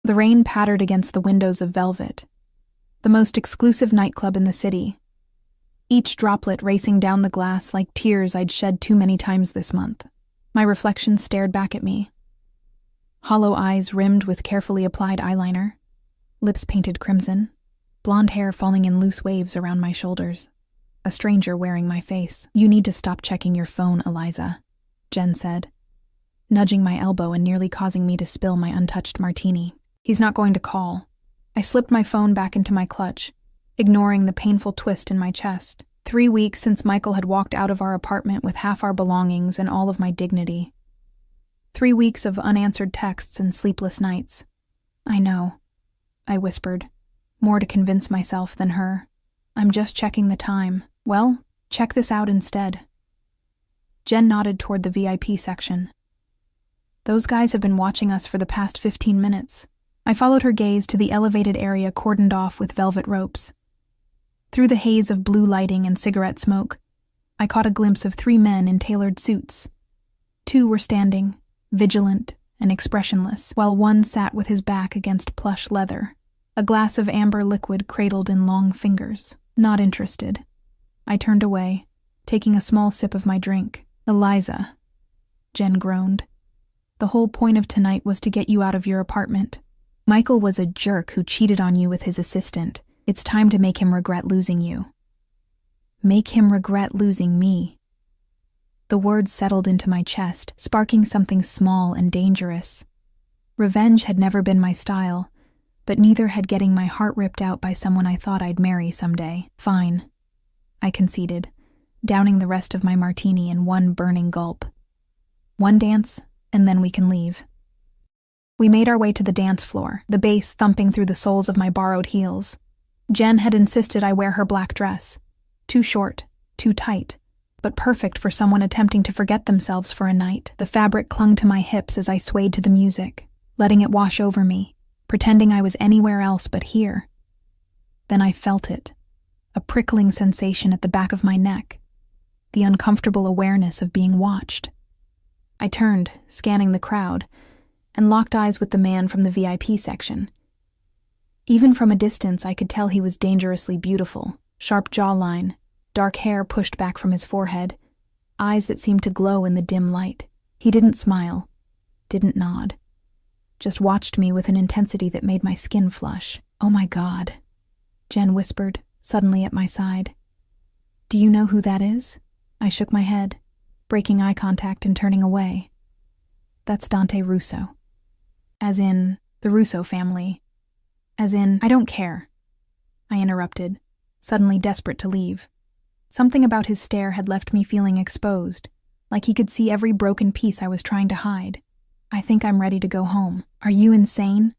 The rain pattered against the windows of Velvet, the most exclusive nightclub in the city, each droplet racing down the glass like tears I'd shed too many times this month. My reflection stared back at me. Hollow eyes rimmed with carefully applied eyeliner, lips painted crimson, blonde hair falling in loose waves around my shoulders. A stranger wearing my face. "You need to stop checking your phone, Eliza," Jen said, nudging my elbow and nearly causing me to spill my untouched martini. "He's not going to call." I slipped my phone back into my clutch, ignoring the painful twist in my chest. 3 weeks since Michael had walked out of our apartment with half our belongings and all of my dignity. 3 weeks of unanswered texts and sleepless nights. "I know," I whispered, more to convince myself than her. "I'm just checking the time." "Well, check this out instead." Jen nodded toward the VIP section. "Those guys have been watching us for the past 15 minutes. I followed her gaze to the elevated area cordoned off with velvet ropes. Through the haze of blue lighting and cigarette smoke, I caught a glimpse of 3 men in tailored suits. 2 were standing, vigilant and expressionless, while one sat with his back against plush leather, a glass of amber liquid cradled in long fingers. Not interested. I turned away, taking a small sip of my drink. "Eliza," Jen groaned. "The whole point of tonight was to get you out of your apartment. Michael was a jerk who cheated on you with his assistant. It's time to make him regret losing you." Make him regret losing me. The words settled into my chest, sparking something small and dangerous. Revenge had never been my style, but neither had getting my heart ripped out by someone I thought I'd marry someday. "Fine," I conceded, downing the rest of my martini in one burning gulp. "One dance, and then we can leave." We made our way to the dance floor, the bass thumping through the soles of my borrowed heels. Jen had insisted I wear her black dress. Too short, too tight, but perfect for someone attempting to forget themselves for a night. The fabric clung to my hips as I swayed to the music, letting it wash over me, pretending I was anywhere else but here. Then I felt it, a prickling sensation at the back of my neck, the uncomfortable awareness of being watched. I turned, scanning the crowd, and locked eyes with the man from the VIP section. Even from a distance, I could tell he was dangerously beautiful, sharp jawline, dark hair pushed back from his forehead, eyes that seemed to glow in the dim light. He didn't smile, didn't nod, just watched me with an intensity that made my skin flush. "Oh my God," Jen whispered, suddenly at my side. "Do you know who that is?" I shook my head, breaking eye contact and turning away. "That's Dante Russo. As in, the Russo family. As in, I don't care," I interrupted, suddenly desperate to leave. Something about his stare had left me feeling exposed, like he could see every broken piece I was trying to hide. "I think I'm ready to go home." "Are you insane?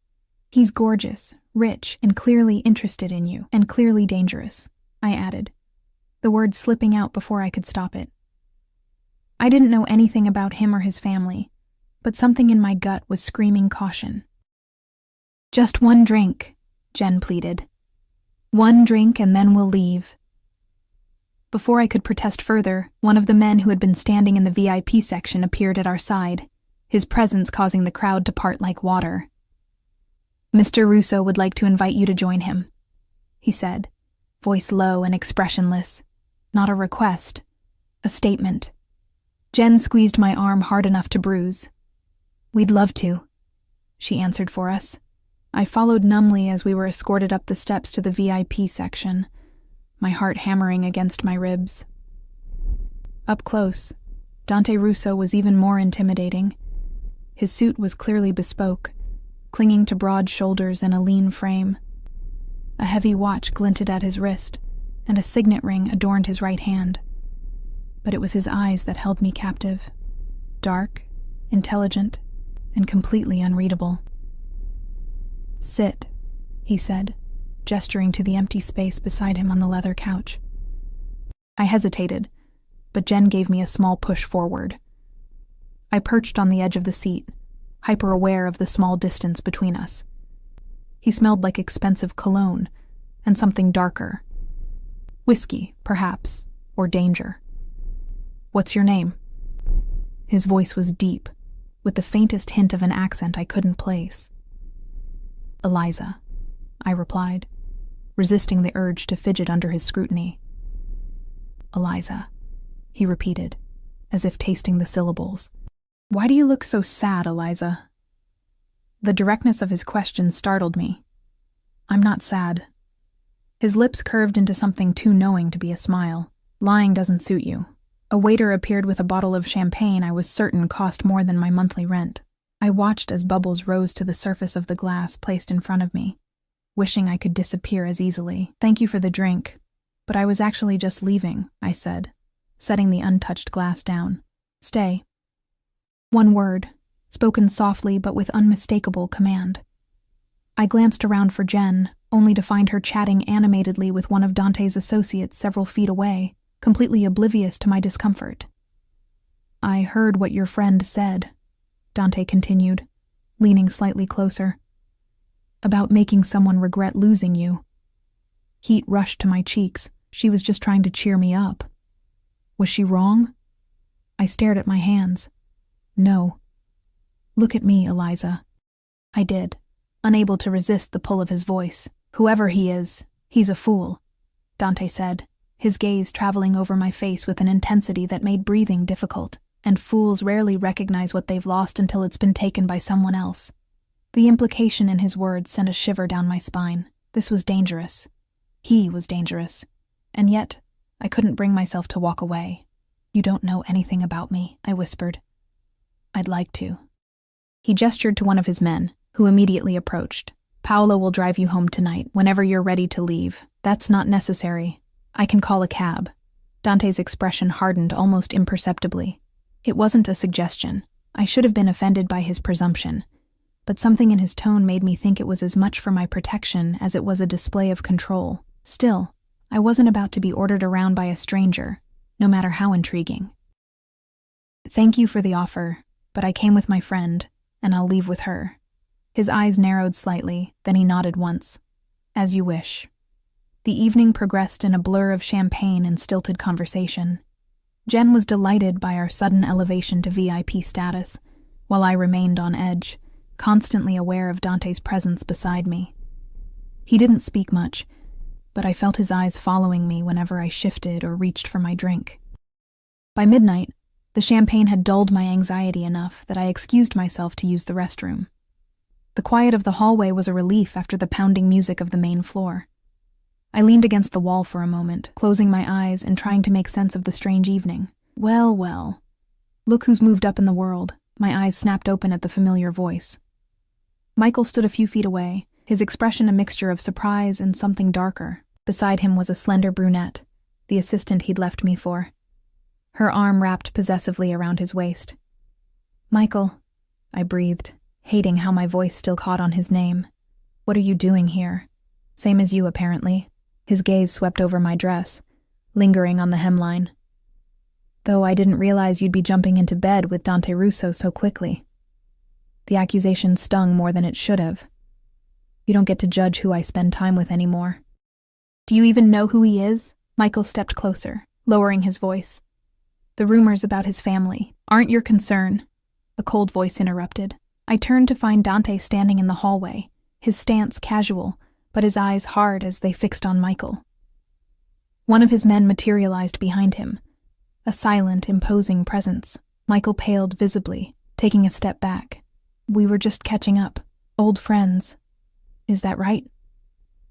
He's gorgeous, rich, and clearly interested in you, and clearly dangerous," I added, the words slipping out before I could stop it. I didn't know anything about him or his family, but something in my gut was screaming caution. "Just one drink," Jen pleaded. "One drink and then we'll leave." Before I could protest further, one of the men who had been standing in the VIP section appeared at our side, his presence causing the crowd to part like water. "Mr. Russo would like to invite you to join him," he said, voice low and expressionless. Not a request, a statement. Jen squeezed my arm hard enough to bruise. "We'd love to," she answered for us. I followed numbly as we were escorted up the steps to the VIP section, my heart hammering against my ribs. Up close, Dante Russo was even more intimidating. His suit was clearly bespoke, clinging to broad shoulders and a lean frame. A heavy watch glinted at his wrist, and a signet ring adorned his right hand. But it was his eyes that held me captive. Dark, intelligent, and completely unreadable. "Sit," he said, gesturing to the empty space beside him on the leather couch. I hesitated, but Jen gave me a small push forward. I perched on the edge of the seat, hyper-aware of the small distance between us. He smelled like expensive cologne, and something darker. Whiskey, perhaps, or danger. "What's your name?" His voice was deep, with the faintest hint of an accent I couldn't place. Eliza, I replied, resisting the urge to fidget under his scrutiny. Eliza, he repeated, as if tasting the syllables. Why do you look so sad, Eliza? The directness of his question startled me. I'm not sad. His lips curved into something too knowing to be a smile. Lying doesn't suit you. A waiter appeared with a bottle of champagne I was certain cost more than my monthly rent. I watched as bubbles rose to the surface of the glass placed in front of me, wishing I could disappear as easily. Thank you for the drink, but I was actually just leaving, I said, setting the untouched glass down. Stay. One word, spoken softly but with unmistakable command. I glanced around for Jen, only to find her chatting animatedly with one of Dante's associates several feet away, completely oblivious to my discomfort. I heard what your friend said, Dante continued, leaning slightly closer. About making someone regret losing you. Heat rushed to my cheeks. She was just trying to cheer me up. Was she wrong? I stared at my hands. No. Look at me, Eliza. I did, unable to resist the pull of his voice. Whoever he is, he's a fool, Dante said, his gaze traveling over my face with an intensity that made breathing difficult, and fools rarely recognize what they've lost until it's been taken by someone else. The implication in his words sent a shiver down my spine. This was dangerous. He was dangerous. And yet, I couldn't bring myself to walk away. You don't know anything about me, I whispered. I'd like to. He gestured to one of his men, who immediately approached. Paolo will drive you home tonight, whenever you're ready to leave. That's not necessary. I can call a cab. Dante's expression hardened almost imperceptibly. It wasn't a suggestion. I should have been offended by his presumption, but something in his tone made me think it was as much for my protection as it was a display of control. Still, I wasn't about to be ordered around by a stranger, no matter how intriguing. Thank you for the offer, but I came with my friend, and I'll leave with her. His eyes narrowed slightly, then he nodded once. As you wish. The evening progressed in a blur of champagne and stilted conversation. Jen was delighted by our sudden elevation to VIP status, while I remained on edge, constantly aware of Dante's presence beside me. He didn't speak much, but I felt his eyes following me whenever I shifted or reached for my drink. By midnight, the champagne had dulled my anxiety enough that I excused myself to use the restroom. The quiet of the hallway was a relief after the pounding music of the main floor. I leaned against the wall for a moment, closing my eyes and trying to make sense of the strange evening. Well, well. Look who's moved up in the world. My eyes snapped open at the familiar voice. Michael stood a few feet away, his expression a mixture of surprise and something darker. Beside him was a slender brunette, the assistant he'd left me for. Her arm wrapped possessively around his waist. Michael, I breathed, hating how my voice still caught on his name. What are you doing here? Same as you, apparently. His gaze swept over my dress, lingering on the hemline. Though I didn't realize you'd be jumping into bed with Dante Russo so quickly. The accusation stung more than it should have. You don't get to judge who I spend time with anymore. Do you even know who he is? Michael stepped closer, lowering his voice. The rumors about his family aren't your concern, a cold voice interrupted. I turned to find Dante standing in the hallway, his stance casual, but his eyes hard as they fixed on Michael. One of his men materialized behind him, a silent, imposing presence. Michael paled visibly, taking a step back. We were just catching up, old friends. Is that right?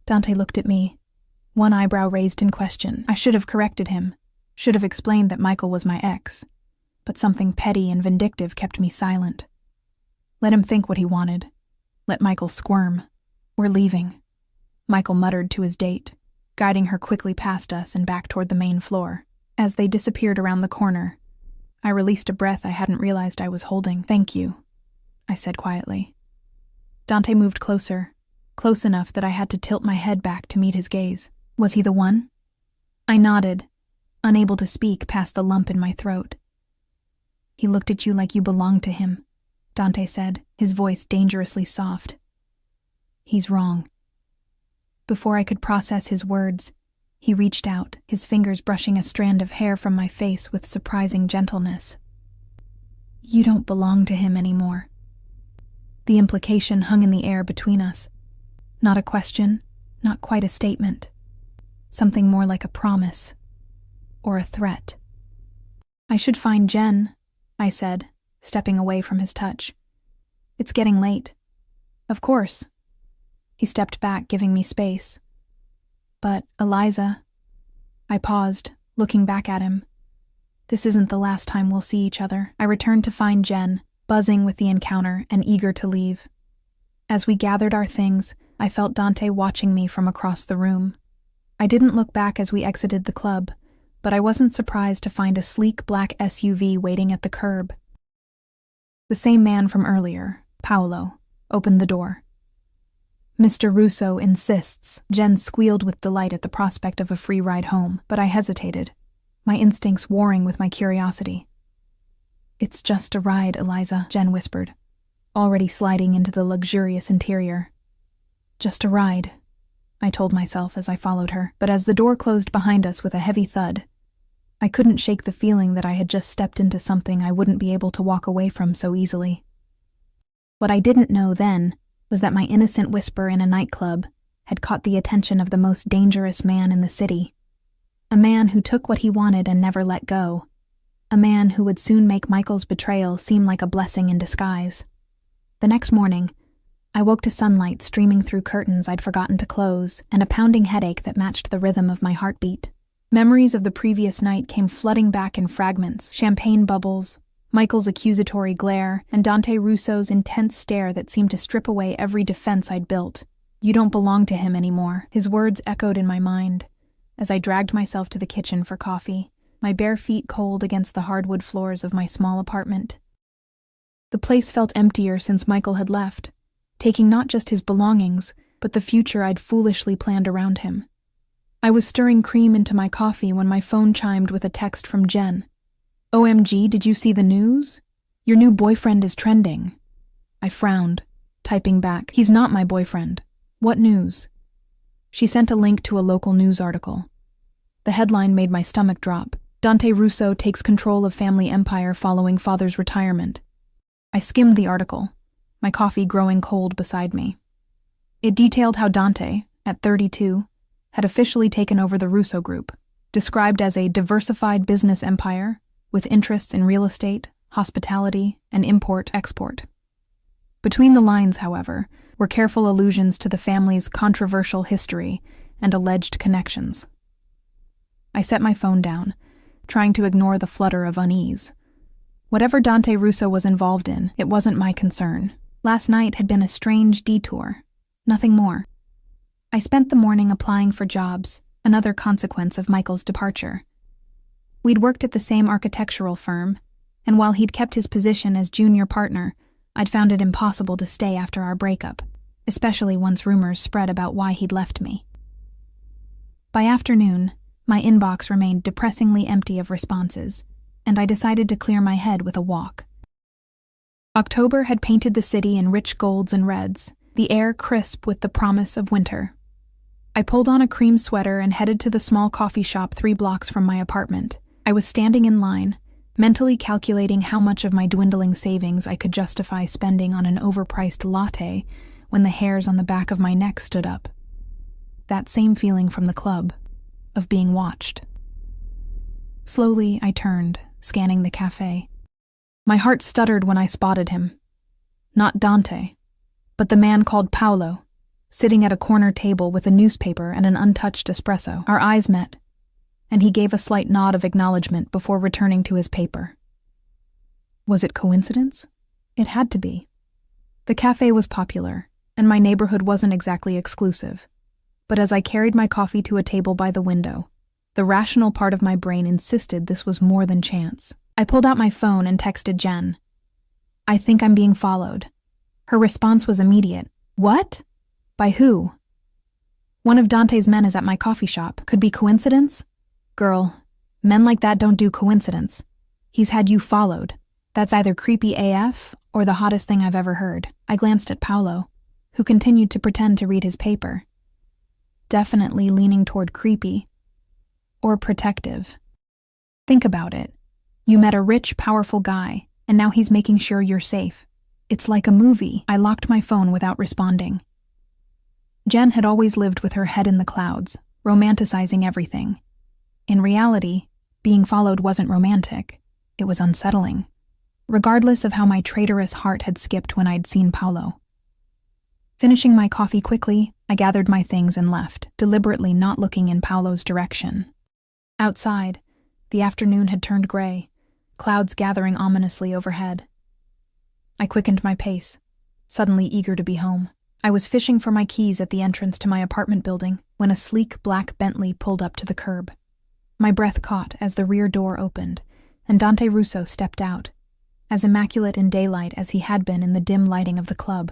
Dante looked at me, one eyebrow raised in question. I should have corrected him, should have explained that Michael was my ex, but something petty and vindictive kept me silent. Let him think what he wanted. Let Michael squirm. We're leaving. Michael muttered to his date, guiding her quickly past us and back toward the main floor. As they disappeared around the corner, I released a breath I hadn't realized I was holding. Thank you, I said quietly. Dante moved closer, close enough that I had to tilt my head back to meet his gaze. Was he the one? I nodded, unable to speak past the lump in my throat. He looked at you like you belonged to him, Dante said, his voice dangerously soft. He's wrong. Before I could process his words, he reached out, his fingers brushing a strand of hair from my face with surprising gentleness. You don't belong to him anymore. The implication hung in the air between us, Not a question, not quite a statement. Something more like a promise. Or a threat. "I should find Jen," I said, stepping away from his touch. "It's getting late." "Of course." He stepped back, giving me space. "But, Eliza..." I paused, looking back at him. "This isn't the last time we'll see each other." I returned to find Jen, buzzing with the encounter and eager to leave. As we gathered our things, I felt Dante watching me from across the room. I didn't look back as we exited the club, but I wasn't surprised to find a sleek black SUV waiting at the curb. The same man from earlier, Paolo, opened the door. "Mr. Russo insists." Jen squealed with delight at the prospect of a free ride home, but I hesitated, my instincts warring with my curiosity. "It's just a ride, Eliza," Jen whispered, already sliding into the luxurious interior. "Just a ride," I told myself as I followed her, but as the door closed behind us with a heavy thud, I couldn't shake the feeling that I had just stepped into something I wouldn't be able to walk away from so easily. What I didn't know then was that my innocent whisper in a nightclub had caught the attention of the most dangerous man in the city. A man who took what he wanted and never let go. A man who would soon make Michael's betrayal seem like a blessing in disguise. The next morning, I woke to sunlight streaming through curtains I'd forgotten to close and a pounding headache that matched the rhythm of my heartbeat. Memories of the previous night came flooding back in fragments: champagne bubbles, Michael's accusatory glare, and Dante Russo's intense stare that seemed to strip away every defense I'd built. "You don't belong to him anymore," his words echoed in my mind as I dragged myself to the kitchen for coffee, my bare feet cold against the hardwood floors of my small apartment. The place felt emptier since Michael had left, taking not just his belongings, but the future I'd foolishly planned around him. I was stirring cream into my coffee when my phone chimed with a text from Jen. "OMG, did you see the news? Your new boyfriend is trending." I frowned, typing back, "He's not my boyfriend. What news?" She sent a link to a local news article. The headline made my stomach drop. "Dante Russo takes control of family empire following father's retirement." I skimmed the article, my coffee growing cold beside me. It detailed how Dante, at 32, had officially taken over the Russo Group, described as a diversified business empire with interests in real estate, hospitality, and import-export. Between the lines, however, were careful allusions to the family's controversial history and alleged connections. I set my phone down, trying to ignore the flutter of unease. Whatever Dante Russo was involved in, it wasn't my concern. Last night had been a strange detour, nothing more. I spent the morning applying for jobs, another consequence of Michael's departure. We'd worked at the same architectural firm, and while he'd kept his position as junior partner, I'd found it impossible to stay after our breakup, especially once rumors spread about why he'd left me. By afternoon, my inbox remained depressingly empty of responses, and I decided to clear my head with a walk. October had painted the city in rich golds and reds, the air crisp with the promise of winter. I pulled on a cream sweater and headed to the small coffee shop 3 blocks from my apartment. I was standing in line, mentally calculating how much of my dwindling savings I could justify spending on an overpriced latte when the hairs on the back of my neck stood up. That same feeling from the club, of being watched. Slowly, I turned, scanning the cafe. My heart stuttered when I spotted him. Not Dante, but the man called Paolo, sitting at a corner table with a newspaper and an untouched espresso. Our eyes met, and he gave a slight nod of acknowledgement before returning to his paper. Was it coincidence? It had to be. The cafe was popular, and my neighborhood wasn't exactly exclusive. But as I carried my coffee to a table by the window, the rational part of my brain insisted this was more than chance. I pulled out my phone and texted Jen. "I think I'm being followed." Her response was immediate. "What? By who?" "One of Dante's men is at my coffee shop. Could be coincidence?" "Girl, men like that don't do coincidence. He's had you followed. That's either creepy AF or the hottest thing I've ever heard." I glanced at Paolo, who continued to pretend to read his paper. Definitely leaning toward creepy. Or protective. Think about it. You met a rich, powerful guy, and now he's making sure you're safe. It's like a movie. I locked my phone without responding. Jen had always lived with her head in the clouds, romanticizing everything. In reality, being followed wasn't romantic. It was unsettling, regardless of how my traitorous heart had skipped when I'd seen Paolo. Finishing my coffee quickly, I gathered my things and left, deliberately not looking in Paolo's direction. Outside, the afternoon had turned gray, clouds gathering ominously overhead. I quickened my pace, suddenly eager to be home. I was fishing for my keys at the entrance to my apartment building when a sleek black Bentley pulled up to the curb. My breath caught as the rear door opened, and Dante Russo stepped out, as immaculate in daylight as he had been in the dim lighting of the club.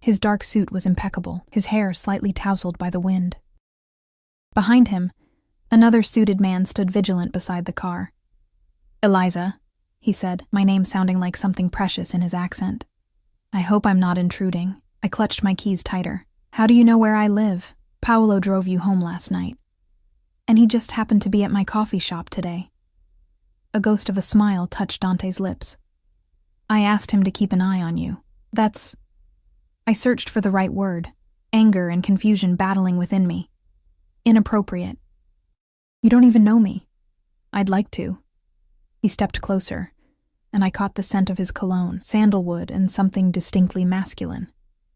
His dark suit was impeccable, his hair slightly tousled by the wind. Behind him, another suited man stood vigilant beside the car. "Eliza," he said, my name sounding like something precious in his accent. "I hope I'm not intruding." I clutched my keys tighter. "How do you know where I live? Paolo drove you home last night. And he just happened to be at my coffee shop today." A ghost of a smile touched Dante's lips. "I asked him to keep an eye on you. That's—" I searched for the right word, anger and confusion battling within me. "Inappropriate. You don't even know me." "I'd like to." He stepped closer, and I caught the scent of his cologne, sandalwood, and something distinctly masculine.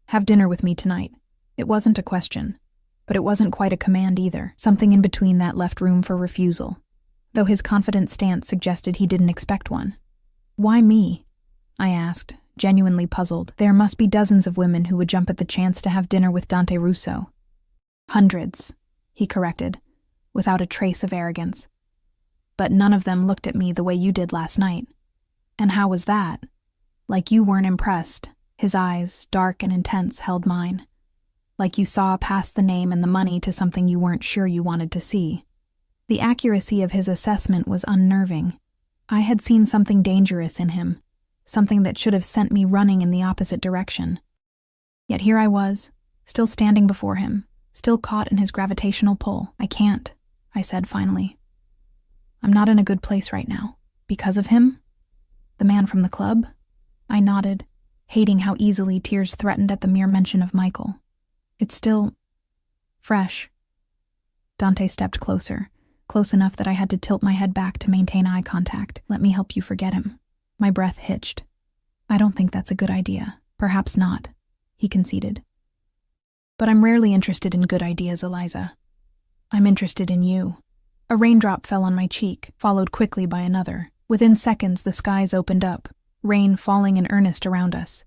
"Have dinner with me tonight." It wasn't a question, but it wasn't quite a command either. Something in between that left room for refusal, though his confident stance suggested he didn't expect one. "Why me?" I asked, genuinely puzzled. There must be dozens of women who would jump at the chance to have dinner with Dante Russo. "Hundreds," he corrected, without a trace of arrogance. "But none of them looked at me the way you did last night." "And how was that?" "Like you weren't impressed." His eyes, dark and intense, held mine. "Like you saw past the name and the money to something you weren't sure you wanted to see." The accuracy of his assessment was unnerving. I had seen something dangerous in him, something that should have sent me running in the opposite direction. Yet here I was, still standing before him, still caught in his gravitational pull. "I can't," I said finally. "I'm not in a good place right now." "Because of him? The man from the club?" I nodded, hating how easily tears threatened at the mere mention of Michael. "It's still fresh." Dante stepped closer, close enough that I had to tilt my head back to maintain eye contact. "Let me help you forget him." My breath hitched. "I don't think that's a good idea." "Perhaps not," he conceded. "But I'm rarely interested in good ideas, Eliza. I'm interested in you." A raindrop fell on my cheek, followed quickly by another. Within seconds, the skies opened up, rain falling in earnest around us.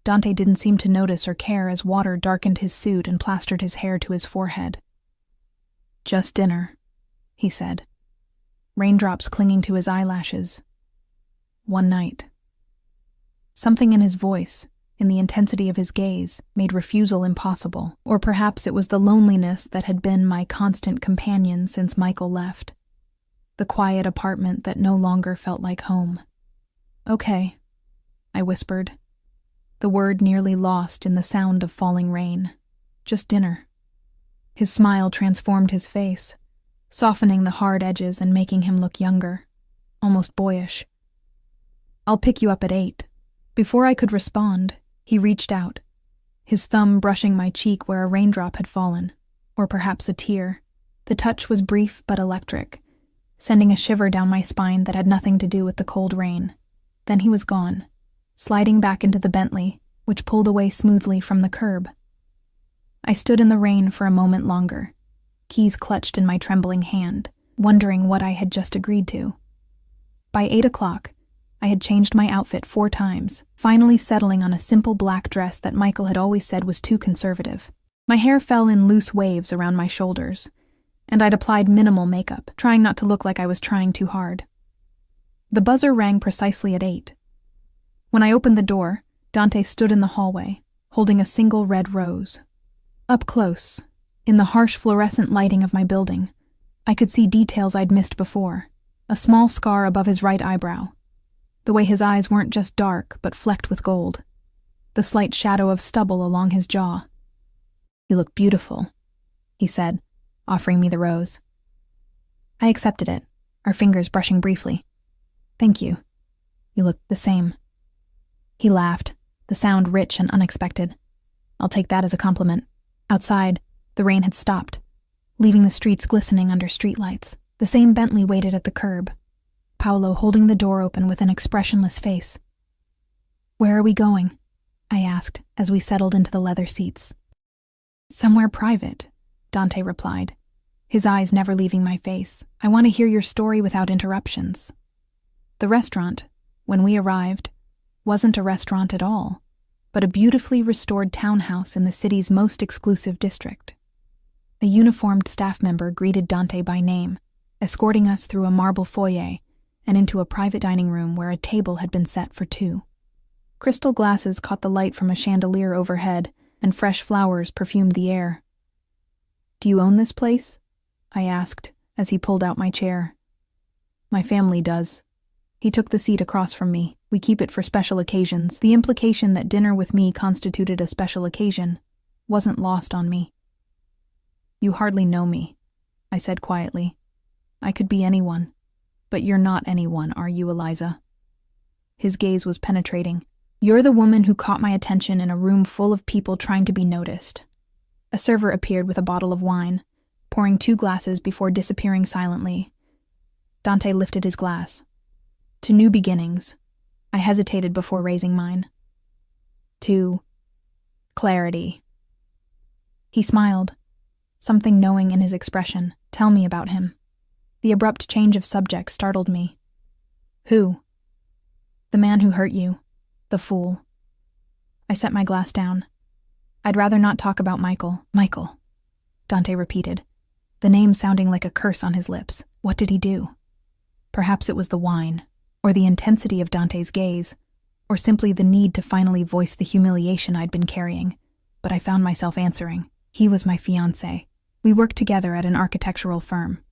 Dante didn't seem to notice or care as water darkened his suit and plastered his hair to his forehead. "Just dinner," he said, raindrops clinging to his eyelashes. "One night." Something in his voice, in the intensity of his gaze, made refusal impossible, or perhaps it was the loneliness that had been my constant companion since Michael left. The quiet apartment that no longer felt like home. "Okay," I whispered, the word nearly lost in the sound of falling rain. "Just dinner." His smile transformed his face, softening the hard edges and making him look younger, almost boyish. "I'll pick you up at 8. Before I could respond, he reached out, his thumb brushing my cheek where a raindrop had fallen, or perhaps a tear. The touch was brief but electric, sending a shiver down my spine that had nothing to do with the cold rain. Then he was gone, sliding back into the Bentley, which pulled away smoothly from the curb. I stood in the rain for a moment longer, keys clutched in my trembling hand, wondering what I had just agreed to. By 8 o'clock, I had changed my outfit 4 times, finally settling on a simple black dress that Michael had always said was too conservative. My hair fell in loose waves around my shoulders, and I'd applied minimal makeup, trying not to look like I was trying too hard. The buzzer rang precisely at 8. When I opened the door, Dante stood in the hallway, holding a single red rose. Up close, in the harsh fluorescent lighting of my building, I could see details I'd missed before. A small scar above his right eyebrow, the way his eyes weren't just dark but flecked with gold, the slight shadow of stubble along his jaw. "You look beautiful," he said, offering me the rose. I accepted it, our fingers brushing briefly. "Thank you. You look the same." He laughed, the sound rich and unexpected. "I'll take that as a compliment." Outside, the rain had stopped, leaving the streets glistening under streetlights. The same Bentley waited at the curb, Paolo holding the door open with an expressionless face. "Where are we going?" I asked as we settled into the leather seats. "Somewhere private," Dante replied, his eyes never leaving my face. "I want to hear your story without interruptions." The restaurant, when we arrived, wasn't a restaurant at all, but a beautifully restored townhouse in the city's most exclusive district. A uniformed staff member greeted Dante by name, escorting us through a marble foyer and into a private dining room where a table had been set for two. Crystal glasses caught the light from a chandelier overhead, and fresh flowers perfumed the air. "Do you own this place?" I asked as he pulled out my chair. "My family does." He took the seat across from me. "We keep it for special occasions." The implication that dinner with me constituted a special occasion wasn't lost on me. "You hardly know me," I said quietly. "I could be anyone, but you're not anyone, are you, Eliza?" His gaze was penetrating. "You're the woman who caught my attention in a room full of people trying to be noticed." A server appeared with a bottle of wine, pouring 2 glasses before disappearing silently. Dante lifted his glass. "To new beginnings." I hesitated before raising mine. "To clarity." He smiled, something knowing in his expression. "Tell me about him." The abrupt change of subject startled me. "Who?" "The man who hurt you. The fool." I set my glass down. "I'd rather not talk about Michael." "Michael," Dante repeated, the name sounding like a curse on his lips. "What did he do?" Perhaps it was the wine, or the intensity of Dante's gaze, or simply the need to finally voice the humiliation I'd been carrying, but I found myself answering. "He was my fiancé. We worked together at an architectural firm.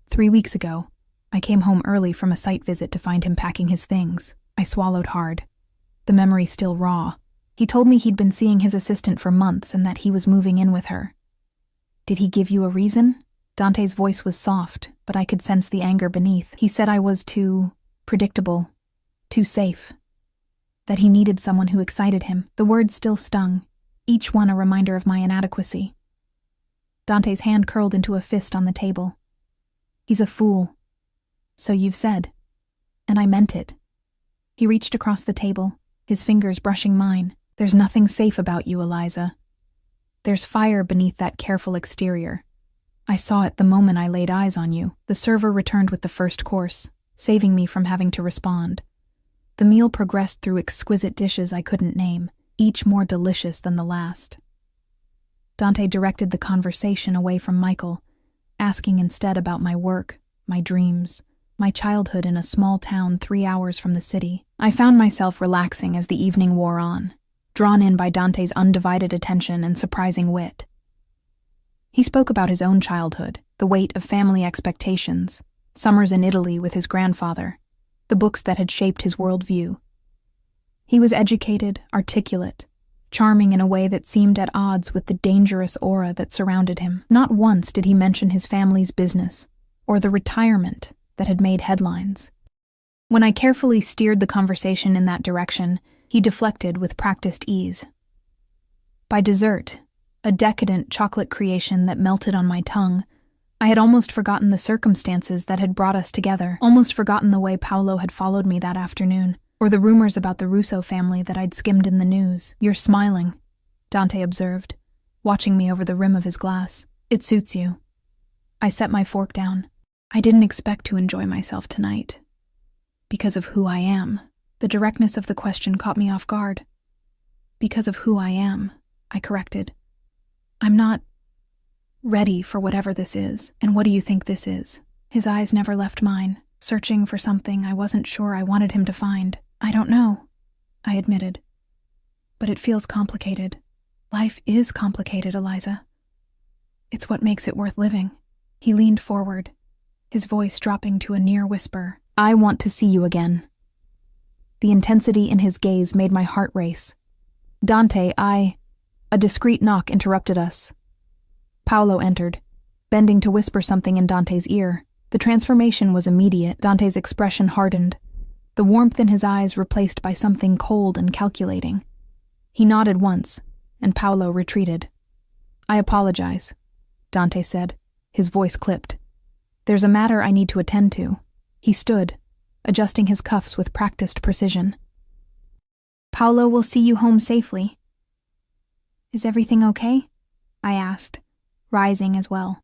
3 weeks ago, I came home early from a site visit to find him packing his things." I swallowed hard, the memory still raw. He told me he'd been seeing his assistant for months and that he was moving in with her. "Did he give you a reason?" Dante's voice was soft, but I could sense the anger beneath. "He said I was too predictable, too safe. That he needed someone who excited him." The words still stung, each one a reminder of my inadequacy. Dante's hand curled into a fist on the table. "He's a fool." "So you've said." And I meant it. He reached across the table, his fingers brushing mine. "There's nothing safe about you, Eliza. There's fire beneath that careful exterior. I saw it the moment I laid eyes on you." The server returned with the first course, saving me from having to respond. The meal progressed through exquisite dishes I couldn't name, each more delicious than the last. Dante directed the conversation away from Michael, asking instead about my work, my dreams, my childhood in a small town 3 hours from the city. I found myself relaxing as the evening wore on, drawn in by Dante's undivided attention and surprising wit. He spoke about his own childhood, the weight of family expectations, summers in Italy with his grandfather, the books that had shaped his worldview. He was educated, articulate, charming in a way that seemed at odds with the dangerous aura that surrounded him. Not once did he mention his family's business, or the retirement that had made headlines. When I carefully steered the conversation in that direction, he deflected with practiced ease. By dessert, a decadent chocolate creation that melted on my tongue, I had almost forgotten the circumstances that had brought us together, almost forgotten the way Paolo had followed me that afternoon, or the rumors about the Russo family that I'd skimmed in the news. "You're smiling," Dante observed, watching me over the rim of his glass. "It suits you." I set my fork down. I didn't expect to enjoy myself tonight. Because of who I am. The directness of the question caught me off guard. "Because of who I am," I corrected. "I'm not ready for whatever this is." "And what do you think this is?" His eyes never left mine, searching for something I wasn't sure I wanted him to find. "I don't know," I admitted. "But it feels complicated." "Life is complicated, Eliza. It's what makes it worth living." He leaned forward, his voice dropping to a near whisper. "I want to see you again." The intensity in his gaze made my heart race. "Dante, A discreet knock interrupted us. Paolo entered, bending to whisper something in Dante's ear. The transformation was immediate. Dante's expression hardened, the warmth in his eyes replaced by something cold and calculating. He nodded once, and Paolo retreated. I apologize, Dante said, his voice clipped. There's a matter I need to attend to. He stood, adjusting his cuffs with practiced precision. Paolo will see you home safely. Is everything okay? I asked, rising as well.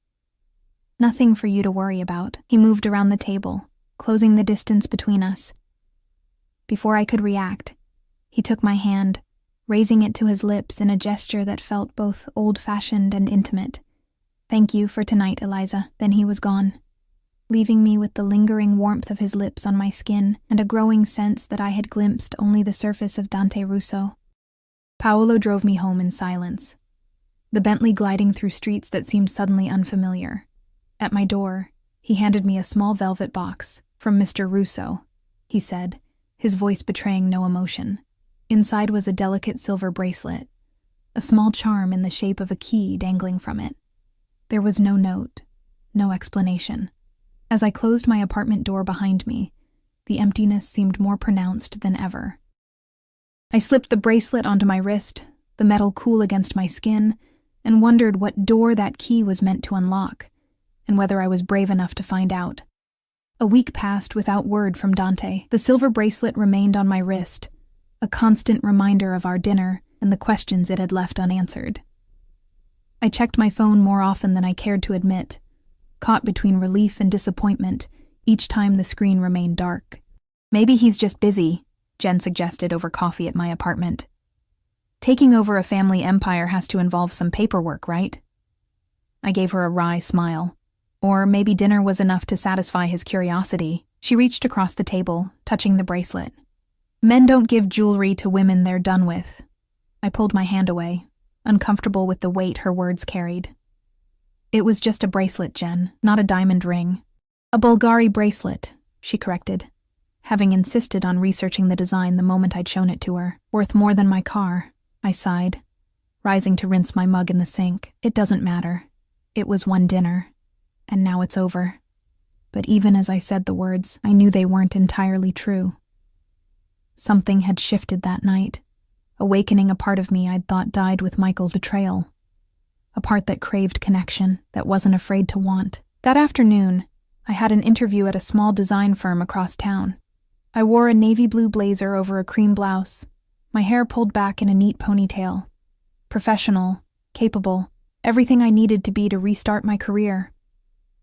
Nothing for you to worry about. He moved around the table, closing the distance between us. Before I could react, he took my hand, raising it to his lips in a gesture that felt both old-fashioned and intimate. Thank you for tonight, Eliza. Then he was gone, leaving me with the lingering warmth of his lips on my skin and a growing sense that I had glimpsed only the surface of Dante Russo. Paolo drove me home in silence, the Bentley gliding through streets that seemed suddenly unfamiliar. At my door, he handed me a small velvet box. From Mr. Russo, he said, his voice betraying no emotion. Inside was a delicate silver bracelet, a small charm in the shape of a key dangling from it. There was no note, no explanation. As I closed my apartment door behind me, the emptiness seemed more pronounced than ever. I slipped the bracelet onto my wrist, the metal cool against my skin, and wondered what door that key was meant to unlock, and whether I was brave enough to find out. A week passed without word from Dante. The silver bracelet remained on my wrist, a constant reminder of our dinner and the questions it had left unanswered. I checked my phone more often than I cared to admit, caught between relief and disappointment each time the screen remained dark. Maybe he's just busy, Jen suggested over coffee at my apartment. Taking over a family empire has to involve some paperwork, right? I gave her a wry smile. Or maybe dinner was enough to satisfy his curiosity. She reached across the table, touching the bracelet. Men don't give jewelry to women they're done with. I pulled my hand away, uncomfortable with the weight her words carried. It was just a bracelet, Jen, not a diamond ring. A Bulgari bracelet, she corrected, having insisted on researching the design the moment I'd shown it to her. Worth more than my car, I sighed, rising to rinse my mug in the sink. It doesn't matter. It was one dinner, and now it's over. But even as I said the words, I knew they weren't entirely true. Something had shifted that night, awakening a part of me I'd thought died with Michael's betrayal. A part that craved connection, that wasn't afraid to want. That afternoon, I had an interview at a small design firm across town. I wore a navy blue blazer over a cream blouse, my hair pulled back in a neat ponytail. Professional, capable, everything I needed to be to restart my career.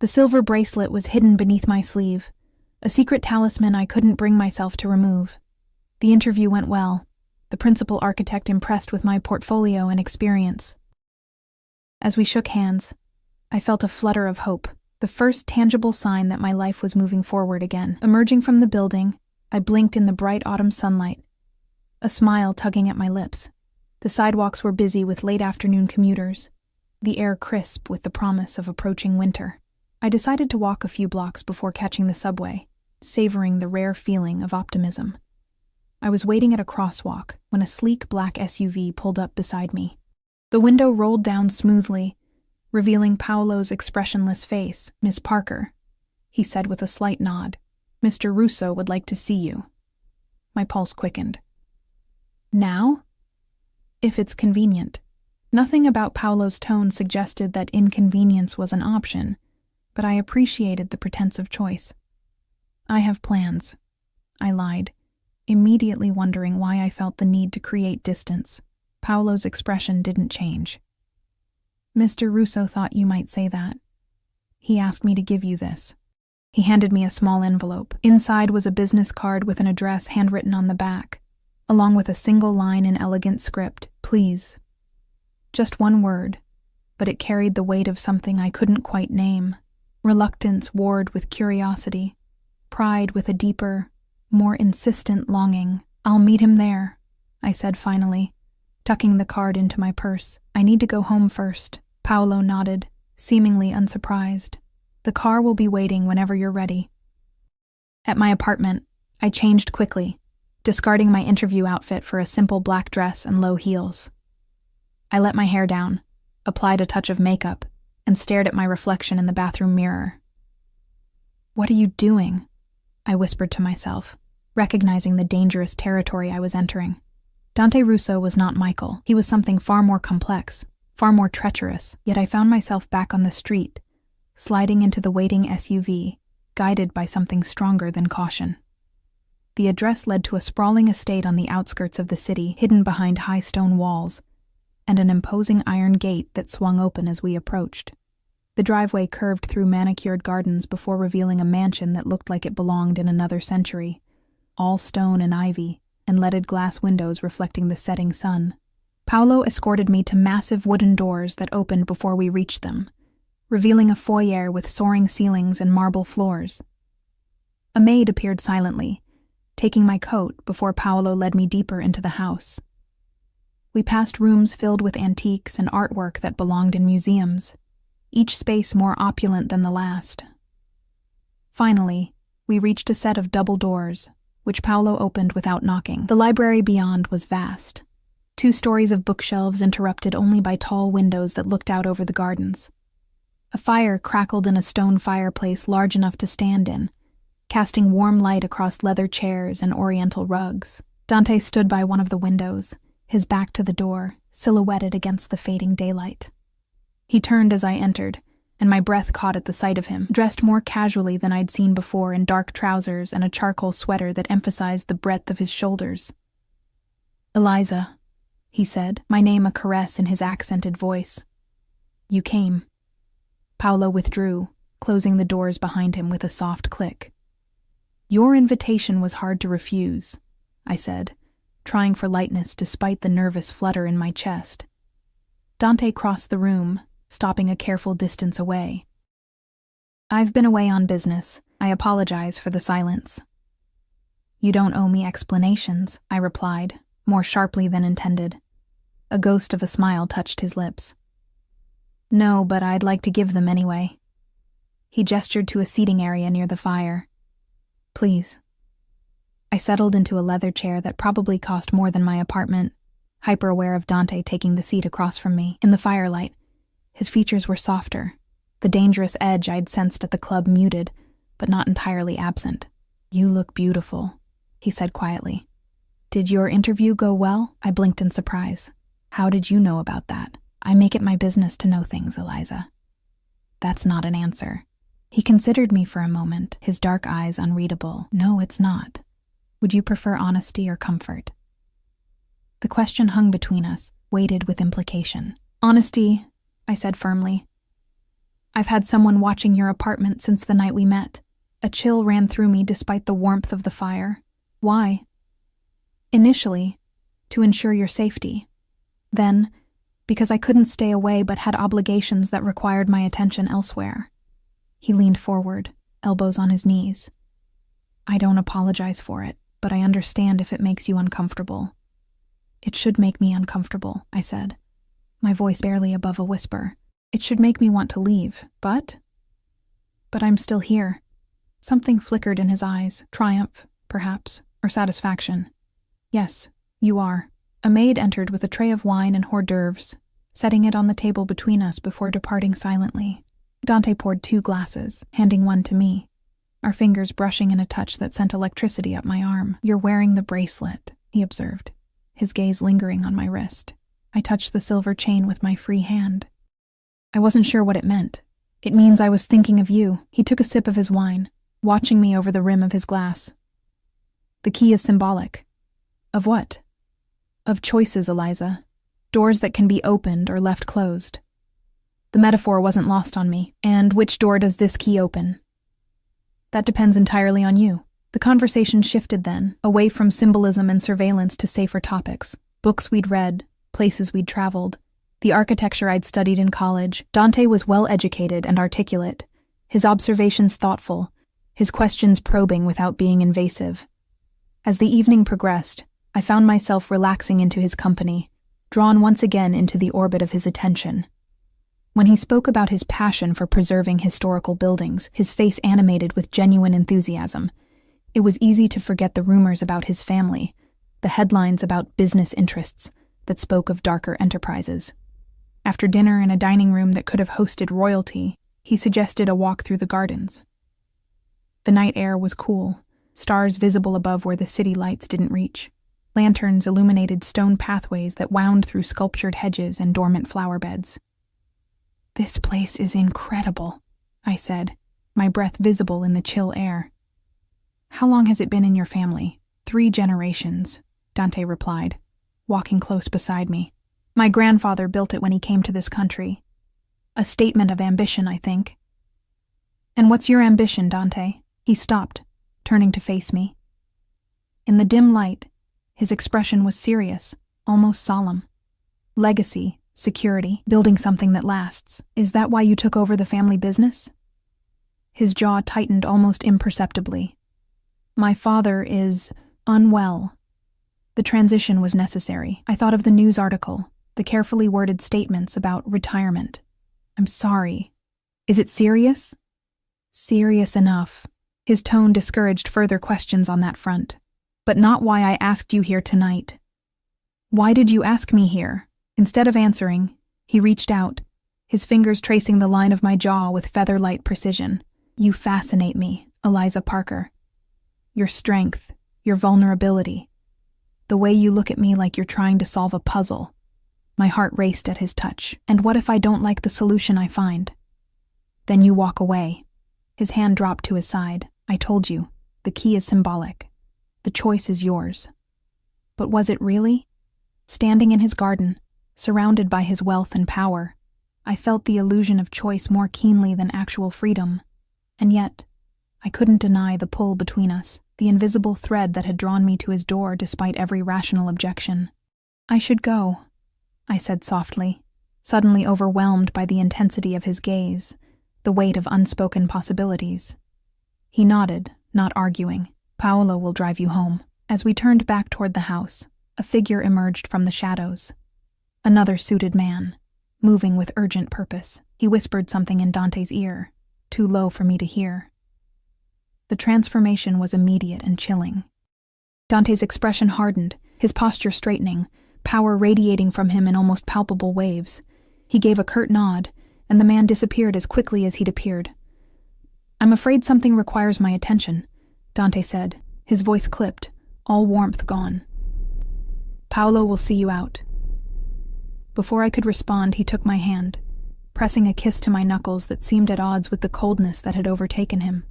The silver bracelet was hidden beneath my sleeve, a secret talisman I couldn't bring myself to remove. The interview went well, the principal architect impressed with my portfolio and experience. As we shook hands, I felt a flutter of hope, the first tangible sign that my life was moving forward again. Emerging from the building, I blinked in the bright autumn sunlight, a smile tugging at my lips. The sidewalks were busy with late afternoon commuters, the air crisp with the promise of approaching winter. I decided to walk a few blocks before catching the subway, savoring the rare feeling of optimism. I was waiting at a crosswalk when a sleek black SUV pulled up beside me. The window rolled down smoothly, revealing Paolo's expressionless face. "Miss Parker," he said with a slight nod. "Mr. Russo would like to see you." My pulse quickened. Now? If it's convenient. Nothing about Paolo's tone suggested that inconvenience was an option, but I appreciated the pretense of choice. "I have plans," I lied, immediately wondering why I felt the need to create distance. Paolo's expression didn't change. "Mr. Russo thought you might say that. He asked me to give you this." He handed me a small envelope. Inside was a business card with an address handwritten on the back, along with a single line in elegant script: "Please." Just one word, but it carried the weight of something I couldn't quite name. Reluctance warred with curiosity, pride with a deeper, more insistent longing. "I'll meet him there," I said finally, tucking the card into my purse. "I need to go home first." Paolo nodded, seemingly unsurprised. "The car will be waiting whenever you're ready." At my apartment, I changed quickly, discarding my interview outfit for a simple black dress and low heels. I let my hair down, applied a touch of makeup, and stared at my reflection in the bathroom mirror. "What are you doing?" I whispered to myself, recognizing the dangerous territory I was entering. Dante Russo was not Michael. He was something far more complex, far more treacherous, yet I found myself back on the street, sliding into the waiting SUV, guided by something stronger than caution. The address led to a sprawling estate on the outskirts of the city, hidden behind high stone walls, and an imposing iron gate that swung open as we approached. The driveway curved through manicured gardens before revealing a mansion that looked like it belonged in another century, all stone and ivy, and leaded glass windows reflecting the setting sun. Paolo escorted me to massive wooden doors that opened before we reached them, revealing a foyer with soaring ceilings and marble floors. A maid appeared silently, taking my coat before Paolo led me deeper into the house. We passed rooms filled with antiques and artwork that belonged in museums, each space more opulent than the last. Finally, we reached a set of double doors, which Paolo opened without knocking. The library beyond was vast, 2 stories of bookshelves interrupted only by tall windows that looked out over the gardens. A fire crackled in a stone fireplace large enough to stand in, casting warm light across leather chairs and oriental rugs. Dante stood by one of the windows, his back to the door, silhouetted against the fading daylight. He turned as I entered, and my breath caught at the sight of him, dressed more casually than I'd seen before in dark trousers and a charcoal sweater that emphasized the breadth of his shoulders. "Eliza," he said, my name a caress in his accented voice. "You came." Paolo withdrew, closing the doors behind him with a soft click. "Your invitation was hard to refuse," I said, trying for lightness despite the nervous flutter in my chest. Dante crossed the room, stopping a careful distance away. "I've been away on business. I apologize for the silence." "You don't owe me explanations," I replied, more sharply than intended. A ghost of a smile touched his lips. "No, but I'd like to give them anyway." He gestured to a seating area near the fire. "Please." I settled into a leather chair that probably cost more than my apartment, hyper-aware of Dante taking the seat across from me. In the firelight, his features were softer, the dangerous edge I'd sensed at the club muted, but not entirely absent. "You look beautiful," he said quietly. "Did your interview go well?" I blinked in surprise. "How did you know about that?" "I make it my business to know things, Eliza." "That's not an answer." He considered me for a moment, his dark eyes unreadable. "No, it's not. Would you prefer honesty or comfort?" The question hung between us, weighted with implication. "Honesty," I said firmly. "I've had someone watching your apartment since the night we met." A chill ran through me despite the warmth of the fire. "Why?" "Initially, to ensure your safety. Then, because I couldn't stay away but had obligations that required my attention elsewhere." He leaned forward, elbows on his knees. "I don't apologize for it, but I understand if it makes you uncomfortable." "It should make me uncomfortable," I said, my voice barely above a whisper. "It should make me want to leave, but I'm still here." Something flickered in his eyes, triumph, perhaps, or satisfaction. "Yes, you are." A maid entered with a tray of wine and hors d'oeuvres, setting it on the table between us before departing silently. Dante poured 2 glasses, handing one to me, our fingers brushing in a touch that sent electricity up my arm. "You're wearing the bracelet," he observed, his gaze lingering on my wrist. I touched the silver chain with my free hand. I wasn't sure what it meant. "It means I was thinking of you." He took a sip of his wine, watching me over the rim of his glass. "The key is symbolic." "Of what?" "Of choices, Eliza. Doors that can be opened or left closed." The metaphor wasn't lost on me. "And which door does this key open?" "That depends entirely on you." The conversation shifted then, away from symbolism and surveillance to safer topics. Books we'd read, places we'd traveled, the architecture I'd studied in college. Dante was well-educated and articulate, his observations thoughtful, his questions probing without being invasive. As the evening progressed, I found myself relaxing into his company, drawn once again into the orbit of his attention. When he spoke about his passion for preserving historical buildings, his face animated with genuine enthusiasm. It was easy to forget the rumors about his family, the headlines about business interests that spoke of darker enterprises. After dinner in a dining room that could have hosted royalty, he suggested a walk through the gardens. The night air was cool, stars visible above where the city lights didn't reach. Lanterns illuminated stone pathways that wound through sculptured hedges and dormant flower beds. "This place is incredible," I said, my breath visible in the chill air. "How long has it been in your family?" "3 generations," Dante replied, walking close beside me. "My grandfather built it when he came to this country. A statement of ambition, I think." "And what's your ambition, Dante?" He stopped, turning to face me. In the dim light, his expression was serious, almost solemn. "Legacy, security, building something that lasts. Is that why you took over the family business?" His jaw tightened almost imperceptibly. "My father is unwell." The transition was necessary. I thought of the news article, the carefully worded statements about retirement. "I'm sorry. Is it serious?" "Serious enough." His tone discouraged further questions on that front. "But not why I asked you here tonight." "Why did you ask me here?" Instead of answering, he reached out, his fingers tracing the line of my jaw with feather-light precision. "You fascinate me, Eliza Parker. Your strength, your vulnerability. The way you look at me like you're trying to solve a puzzle." My heart raced at his touch. "And what if I don't like the solution I find?" "Then you walk away." His hand dropped to his side. "I told you, the key is symbolic. The choice is yours." But was it really? Standing in his garden, surrounded by his wealth and power, I felt the illusion of choice more keenly than actual freedom. And yet, I couldn't deny the pull between us, the invisible thread that had drawn me to his door despite every rational objection. "I should go," I said softly, suddenly overwhelmed by the intensity of his gaze, the weight of unspoken possibilities. He nodded, not arguing. "Paolo will drive you home." As we turned back toward the house, a figure emerged from the shadows. Another suited man, moving with urgent purpose. He whispered something in Dante's ear, too low for me to hear. The transformation was immediate and chilling. Dante's expression hardened, his posture straightening, power radiating from him in almost palpable waves. He gave a curt nod, and the man disappeared as quickly as he'd appeared. "I'm afraid something requires my attention," Dante said, his voice clipped, all warmth gone. "Paolo will see you out." Before I could respond, he took my hand, pressing a kiss to my knuckles that seemed at odds with the coldness that had overtaken him.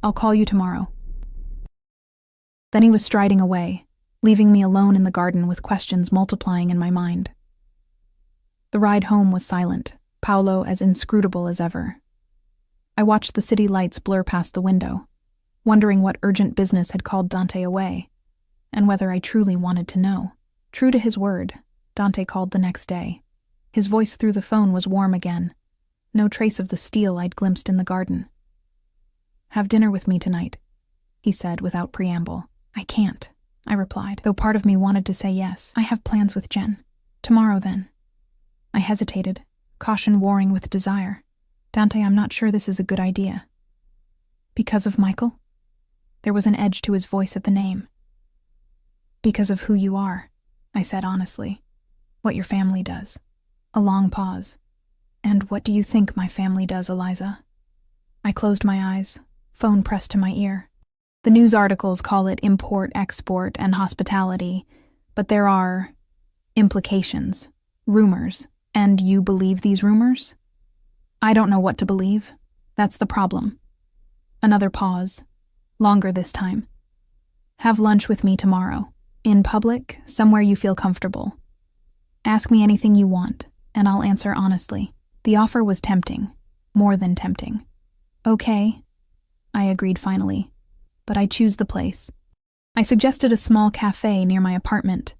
"I'll call you tomorrow." Then he was striding away, leaving me alone in the garden with questions multiplying in my mind. The ride home was silent, Paolo as inscrutable as ever. I watched the city lights blur past the window, wondering what urgent business had called Dante away, and whether I truly wanted to know. True to his word, Dante called the next day. His voice through the phone was warm again, no trace of the steel I'd glimpsed in the garden. "Have dinner with me tonight," he said without preamble. "I can't," I replied, though part of me wanted to say yes. "I have plans with Jen. Tomorrow, then." I hesitated, caution warring with desire. "Dante, I'm not sure this is a good idea." "Because of Michael?" There was an edge to his voice at the name. "Because of who you are," I said honestly. "What your family does." A long pause. "And what do you think my family does, Eliza?" I closed my eyes, phone pressed to my ear. The news articles call it import, export, and hospitality, but there are implications, rumors, and you believe these rumors? I don't know what to believe. That's the problem. Another pause, longer this time. "Have lunch with me tomorrow, in public, somewhere you feel comfortable. Ask me anything you want, and I'll answer honestly." The offer was tempting, more than tempting. "Okay," I agreed finally, "but I choose the place." I suggested a small cafe near my apartment,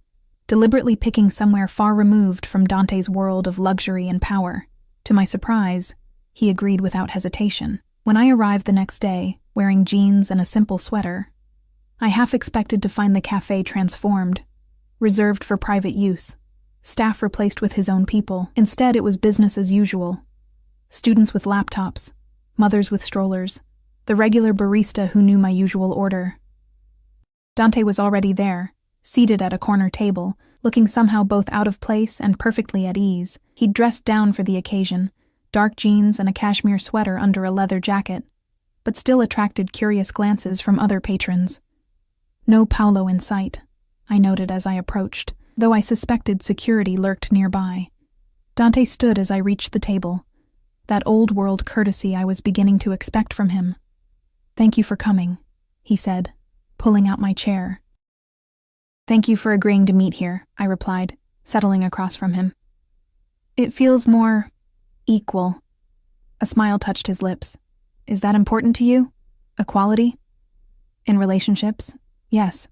deliberately picking somewhere far removed from Dante's world of luxury and power. To my surprise, he agreed without hesitation. When I arrived the next day, wearing jeans and a simple sweater, I half expected to find the cafe transformed, reserved for private use, staff replaced with his own people. Instead, it was business as usual. Students with laptops, mothers with strollers, the regular barista who knew my usual order. Dante was already there, seated at a corner table, looking somehow both out of place and perfectly at ease. He'd dressed down for the occasion, dark jeans and a cashmere sweater under a leather jacket, but still attracted curious glances from other patrons. No Paolo in sight, I noted as I approached, though I suspected security lurked nearby. Dante stood as I reached the table, that old-world courtesy I was beginning to expect from him. "Thank you for coming," he said, pulling out my chair. "Thank you for agreeing to meet here," I replied, settling across from him. "It feels more equal." A smile touched his lips. "Is that important to you? Equality? In relationships? Yes."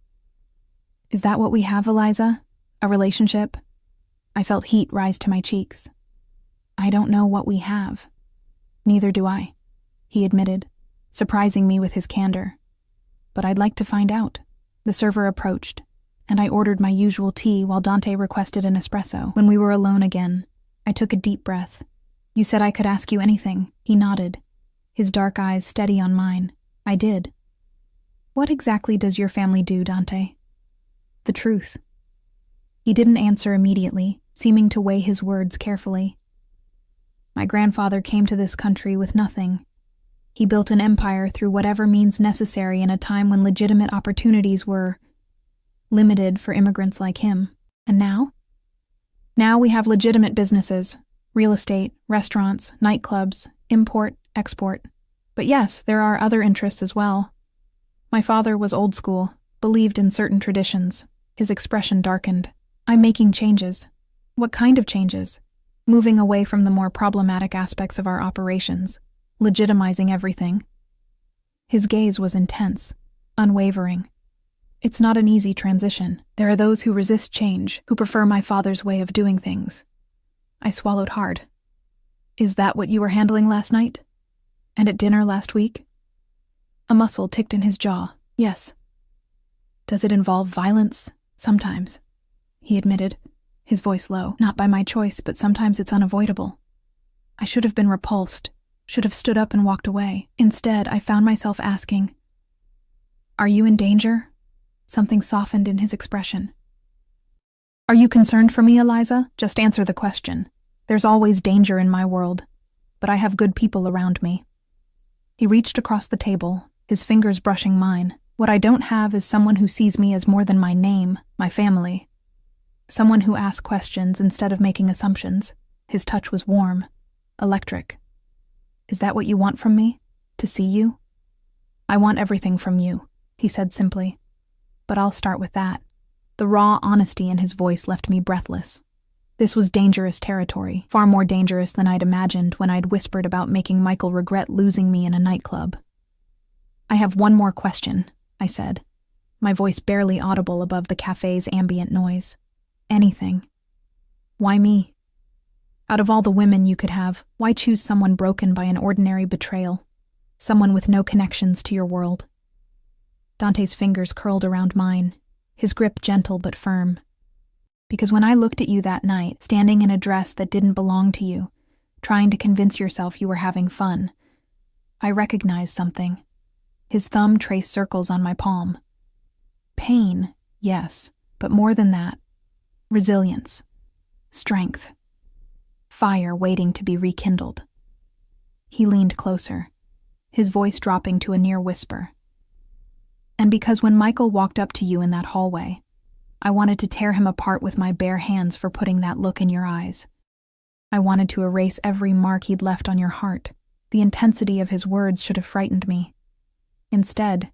"Is that what we have, Eliza? A relationship?" I felt heat rise to my cheeks. "I don't know what we have." "Neither do I," he admitted, surprising me with his candor. "But I'd like to find out." The server approached, and I ordered my usual tea while Dante requested an espresso. When we were alone again, I took a deep breath. "You said I could ask you anything," he nodded, his dark eyes steady on mine. I did. "What exactly does your family do, Dante?" "The truth." He didn't answer immediately, seeming to weigh his words carefully. "My grandfather came to this country with nothing. He built an empire through whatever means necessary in a time when legitimate opportunities were limited for immigrants like him. And now? Now we have legitimate businesses, real estate, restaurants, nightclubs, import, export. But yes, there are other interests as well. My father was old school, believed in certain traditions." His expression darkened. "I'm making changes." "What kind of changes?" "Moving away from the more problematic aspects of our operations, legitimizing everything." His gaze was intense, unwavering. "It's not an easy transition. There are those who resist change, who prefer my father's way of doing things." I swallowed hard. "Is that what you were handling last night? And at dinner last week?" A muscle ticked in his jaw. "Yes." "Does it involve violence?" "Sometimes," he admitted, his voice low. "Not by my choice, but sometimes it's unavoidable." I should have been repulsed, should have stood up and walked away. Instead, I found myself asking, "Are you in danger?" Something softened in his expression. "Are you concerned for me, Eliza? Just answer the question. There's always danger in my world, but I have good people around me." He reached across the table, his fingers brushing mine. "What I don't have is someone who sees me as more than my name, my family. Someone who asks questions instead of making assumptions." His touch was warm, electric. "Is that what you want from me? To see you?" "I want everything from you," he said simply. "But I'll start with that." The raw honesty in his voice left me breathless. This was dangerous territory, far more dangerous than I'd imagined when I'd whispered about making Michael regret losing me in a nightclub. "I have one more question," I said, my voice barely audible above the cafe's ambient noise. "Anything. Why me? Out of all the women you could have, why choose someone broken by an ordinary betrayal? Someone with no connections to your world?" Dante's fingers curled around mine, his grip gentle but firm. "Because when I looked at you that night, standing in a dress that didn't belong to you, trying to convince yourself you were having fun, I recognized something." His thumb traced circles on my palm. "Pain, yes, but more than that. Resilience. Strength. Fire waiting to be rekindled." He leaned closer, his voice dropping to a near whisper. "And because when Michael walked up to you in that hallway, I wanted to tear him apart with my bare hands for putting that look in your eyes. I wanted to erase every mark he'd left on your heart. The intensity of his words should have frightened me. Instead,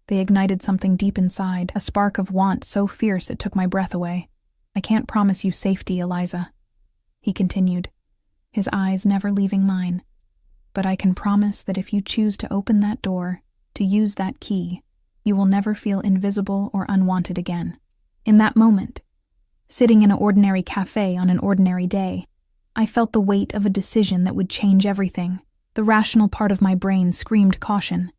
they ignited something deep inside, a spark of want so fierce it took my breath away. I can't promise you safety, Eliza," he continued, his eyes never leaving mine. "But I can promise that if you choose to open that door, to use that key, you will never feel invisible or unwanted again." In that moment, sitting in an ordinary cafe on an ordinary day, I felt the weight of a decision that would change everything. The rational part of my brain screamed caution,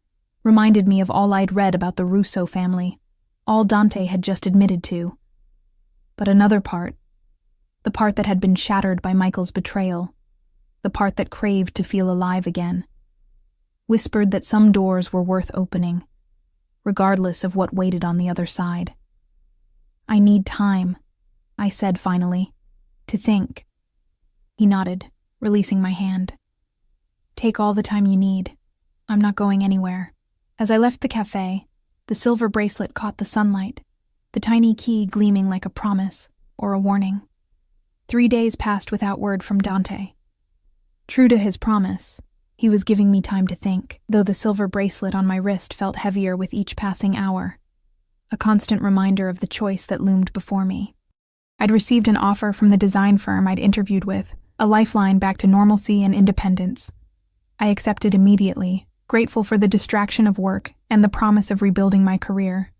reminded me of all I'd read about the Russo family, all Dante had just admitted to. But another part, the part that had been shattered by Michael's betrayal, the part that craved to feel alive again, whispered that some doors were worth opening, regardless of what waited on the other side. "I need time," I said finally, "to think." He nodded, releasing my hand. "Take all the time you need. I'm not going anywhere." As I left the cafe, the silver bracelet caught the sunlight, the tiny key gleaming like a promise or a warning. 3 days passed without word from Dante. True to his promise, he was giving me time to think, though the silver bracelet on my wrist felt heavier with each passing hour, a constant reminder of the choice that loomed before me. I'd received an offer from the design firm I'd interviewed with, a lifeline back to normalcy and independence. I accepted immediately, grateful for the distraction of work and the promise of rebuilding my career.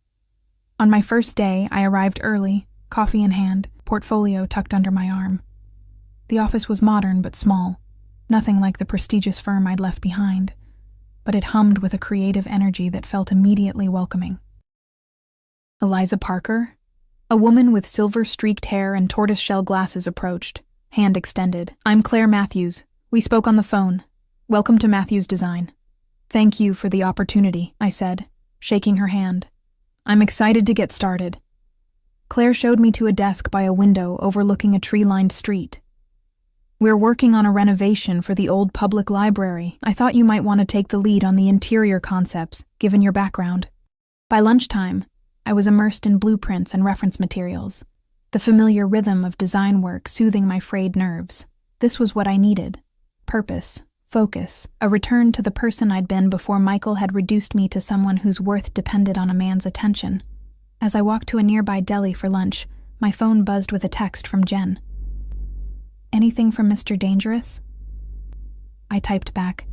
On my first day, I arrived early, coffee in hand, portfolio tucked under my arm. The office was modern but small, nothing like the prestigious firm I'd left behind, but it hummed with a creative energy that felt immediately welcoming. Eliza Parker? A woman with silver-streaked hair and tortoise-shell glasses approached, hand extended. "I'm Claire Matthews. We spoke on the phone. Welcome to Matthews Design." "Thank you for the opportunity," I said, shaking her hand. "I'm excited to get started." Claire showed me to a desk by a window overlooking a tree-lined street. "We're working on a renovation for the old public library. I thought you might want to take the lead on the interior concepts, given your background." By lunchtime, I was immersed in blueprints and reference materials, the familiar rhythm of design work soothing my frayed nerves. This was what I needed: purpose, focus, a return to the person I'd been before Michael had reduced me to someone whose worth depended on a man's attention. As I walked to a nearby deli for lunch, my phone buzzed with a text from Jen. "Anything from Mr. Dangerous?" I typed back,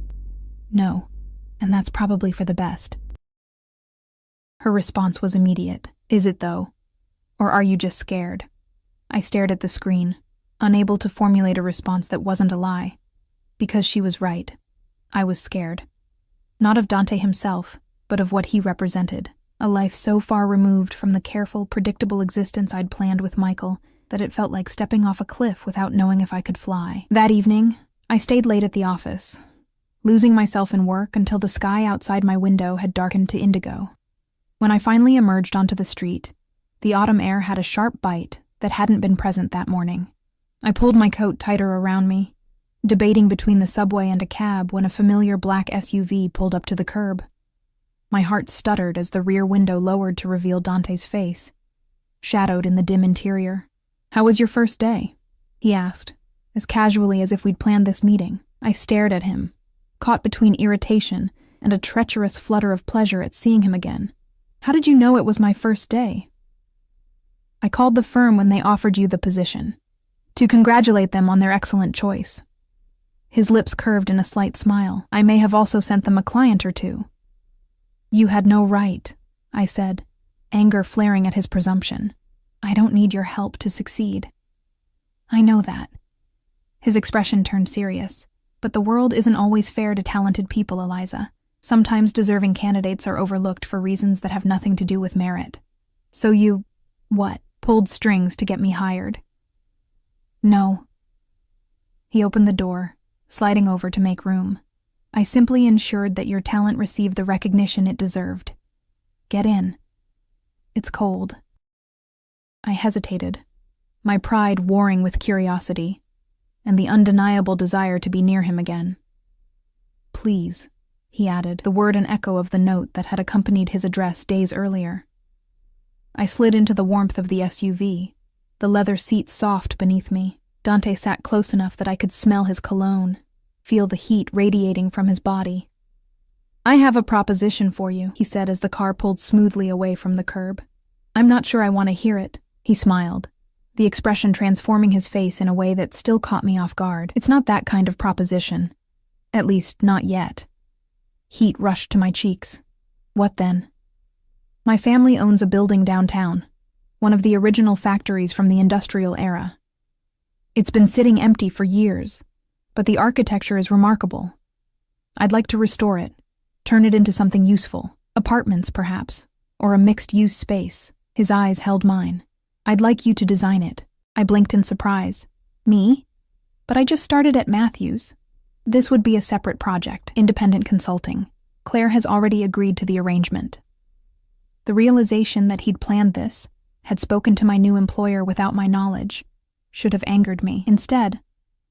"No, and that's probably for the best." Her response was immediate. "Is it though? Or are you just scared?" I stared at the screen, unable to formulate a response that wasn't a lie. Because she was right. I was scared. Not of Dante himself, but of what he represented. A life so far removed from the careful, predictable existence I'd planned with Michael that it felt like stepping off a cliff without knowing if I could fly. That evening, I stayed late at the office, losing myself in work until the sky outside my window had darkened to indigo. When I finally emerged onto the street, the autumn air had a sharp bite that hadn't been present that morning. I pulled my coat tighter around me, debating between the subway and a cab when a familiar black SUV pulled up to the curb. My heart stuttered as the rear window lowered to reveal Dante's face, shadowed in the dim interior. "How was your first day?" he asked, as casually as if we'd planned this meeting. I stared at him, caught between irritation and a treacherous flutter of pleasure at seeing him again. "How did you know it was my first day?" "I called the firm when they offered you the position, to congratulate them on their excellent choice." His lips curved in a slight smile. "I may have also sent them a client or two." "You had no right," I said, anger flaring at his presumption. "I don't need your help to succeed." "I know that." His expression turned serious. "But the world isn't always fair to talented people, Eliza. Sometimes deserving candidates are overlooked for reasons that have nothing to do with merit. So you, pulled strings to get me hired?" "No." He opened the door, sliding over to make room. "I simply ensured that your talent received the recognition it deserved. Get in. It's cold." I hesitated, my pride warring with curiosity, and the undeniable desire to be near him again. "Please," he added, the word an echo of the note that had accompanied his address days earlier. I slid into the warmth of the SUV, the leather seat soft beneath me. Dante sat close enough that I could smell his cologne, feel the heat radiating from his body. "I have a proposition for you," he said as the car pulled smoothly away from the curb. "I'm not sure I want to hear it," he smiled, the expression transforming his face in a way that still caught me off guard. "It's not that kind of proposition. At least, not yet." Heat rushed to my cheeks. "What then?" "My family owns a building downtown, one of the original factories from the industrial era. It's been sitting empty for years, but the architecture is remarkable. I'd like to restore it, turn it into something useful, apartments perhaps, or a mixed-use space." His eyes held mine. "I'd like you to design it." I blinked in surprise. "Me? But I just started at Matthews." "This would be a separate project, independent consulting. Claire has already agreed to the arrangement." The realization that he'd planned this, had spoken to my new employer without my knowledge, should have angered me. Instead,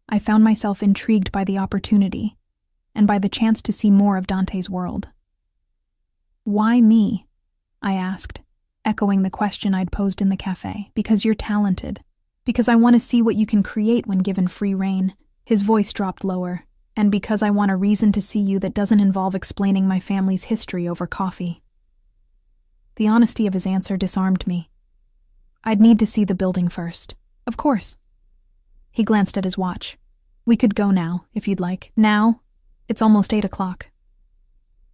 I found myself intrigued by the opportunity, and by the chance to see more of Dante's world. "Why me?" I asked, echoing the question I'd posed in the cafe. Because you're talented. Because I want to see what you can create when given free rein. His voice dropped lower. And because I want a reason to see you that doesn't involve explaining my family's history over coffee. The honesty of his answer disarmed me. I'd need to see the building first. Of course. He glanced at his watch. We could go now, if you'd like. Now? It's almost 8 o'clock.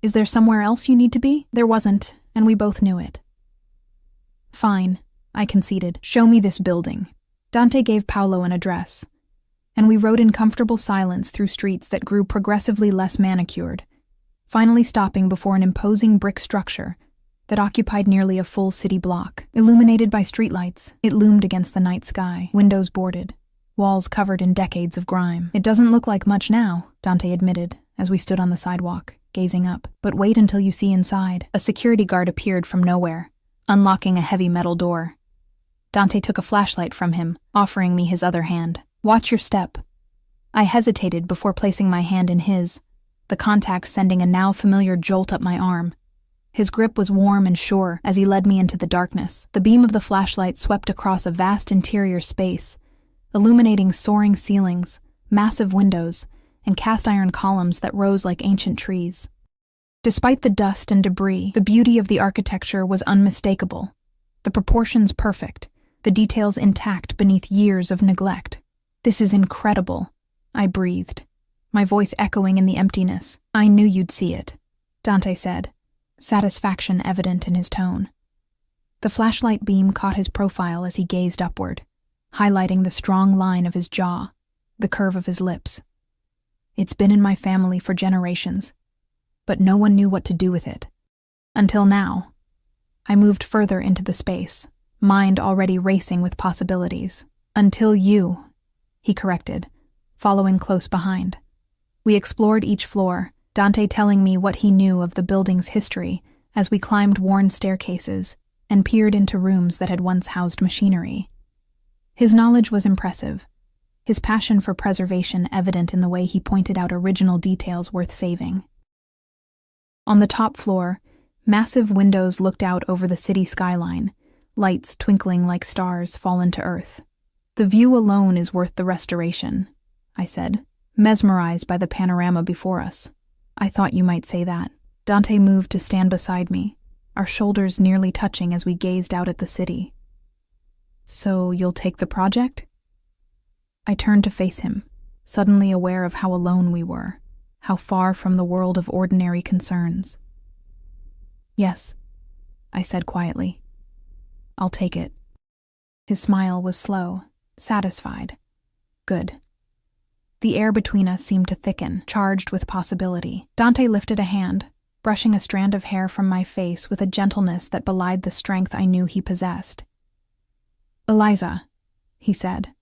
Is there somewhere else you need to be? There wasn't, and we both knew it. Fine, I conceded. Show me this building. Dante gave Paolo an address, and we rode in comfortable silence through streets that grew progressively less manicured, finally stopping before an imposing brick structure that occupied nearly a full city block. Illuminated by streetlights, it loomed against the night sky, windows boarded, walls covered in decades of grime. It doesn't look like much now, Dante admitted, as we stood on the sidewalk, gazing up. But wait until you see inside. A security guard appeared from nowhere, unlocking a heavy metal door. Dante took a flashlight from him, offering me his other hand. Watch your step. I hesitated before placing my hand in his, the contact sending a now familiar jolt up my arm. His grip was warm and sure as he led me into the darkness. The beam of the flashlight swept across a vast interior space, illuminating soaring ceilings, massive windows, and cast-iron columns that rose like ancient trees. Despite the dust and debris, the beauty of the architecture was unmistakable. The proportions perfect, the details intact beneath years of neglect. This is incredible, I breathed, my voice echoing in the emptiness. I knew you'd see it, Dante said, satisfaction evident in his tone. The flashlight beam caught his profile as he gazed upward, highlighting the strong line of his jaw, the curve of his lips. It's been in my family for generations, but no one knew what to do with it. Until now. I moved further into the space, mind already racing with possibilities. Until you, he corrected, following close behind. We explored each floor, Dante telling me what he knew of the building's history as we climbed worn staircases and peered into rooms that had once housed machinery. His knowledge was impressive, his passion for preservation evident in the way he pointed out original details worth saving. On the top floor, massive windows looked out over the city skyline, lights twinkling like stars fallen to earth. The view alone is worth the restoration, I said, mesmerized by the panorama before us. I thought you might say that. Dante moved to stand beside me, our shoulders nearly touching as we gazed out at the city. So you'll take the project? I turned to face him, suddenly aware of how alone we were, how far from the world of ordinary concerns. Yes, I said quietly. I'll take it. His smile was slow, satisfied. Good. The air between us seemed to thicken, charged with possibility. Dante lifted a hand, brushing a strand of hair from my face with a gentleness that belied the strength I knew he possessed. Eliza, he said,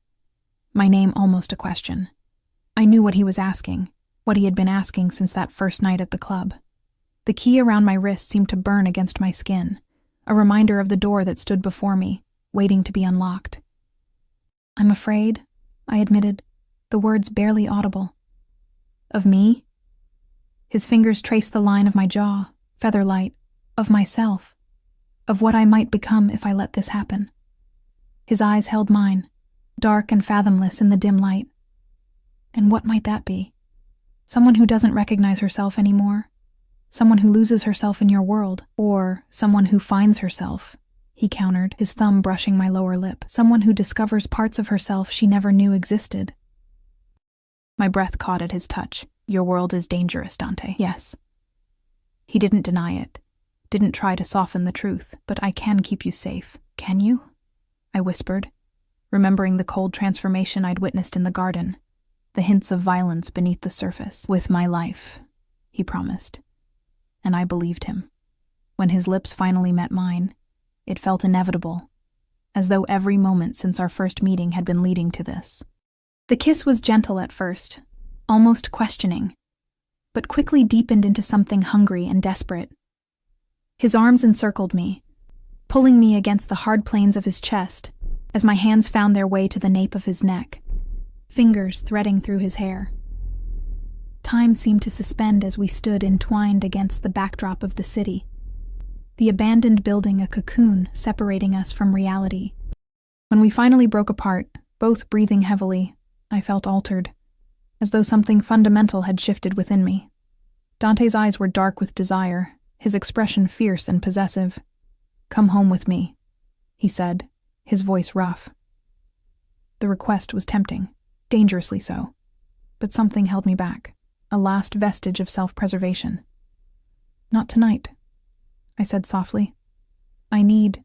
my name almost a question. I knew what he was asking, what he had been asking since that first night at the club. The key around my wrist seemed to burn against my skin, a reminder of the door that stood before me, waiting to be unlocked. I'm afraid, I admitted, the words barely audible. Of me? His fingers traced the line of my jaw, feather-light, of myself, of what I might become if I let this happen. His eyes held mine, dark and fathomless in the dim light. And what might that be? Someone who doesn't recognize herself anymore? Someone who loses herself in your world? Or someone who finds herself? He countered, his thumb brushing my lower lip. Someone who discovers parts of herself she never knew existed. My breath caught at his touch. Your world is dangerous, Dante. Yes. He didn't deny it, didn't try to soften the truth. But I can keep you safe. Can you? I whispered, remembering the cold transformation I'd witnessed in the garden, the hints of violence beneath the surface. With my life, he promised. And I believed him. When his lips finally met mine, it felt inevitable, as though every moment since our first meeting had been leading to this. The kiss was gentle at first, almost questioning, but quickly deepened into something hungry and desperate. His arms encircled me, pulling me against the hard planes of his chest as my hands found their way to the nape of his neck, fingers threading through his hair. Time seemed to suspend as we stood entwined against the backdrop of the city. the abandoned building a cocoon separating us from reality. When we finally broke apart, both breathing heavily, I felt altered, as though something fundamental had shifted within me. Dante's eyes were dark with desire, his expression fierce and possessive. "Come home with me," he said, his voice rough. The request was tempting, dangerously so, but something held me back, a last vestige of self-preservation. "Not tonight," I said softly. "I need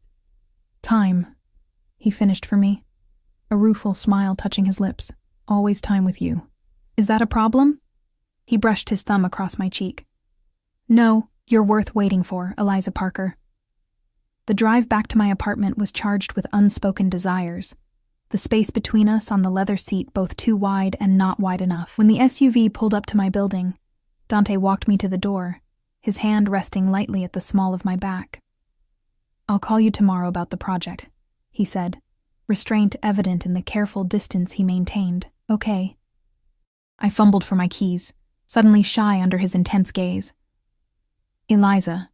time," he finished for me, a rueful smile touching his lips. "Always time with you." "Is that a problem?" He brushed his thumb across my cheek. "No, you're worth waiting for, Eliza Parker." The drive back to my apartment was charged with unspoken desires, the space between us on the leather seat both too wide and not wide enough. When the SUV pulled up to my building, Dante walked me to the door, his hand resting lightly at the small of my back. "I'll call you tomorrow about the project," he said, restraint evident in the careful distance he maintained. "Okay." I fumbled for my keys, suddenly shy under his intense gaze. "Eliza."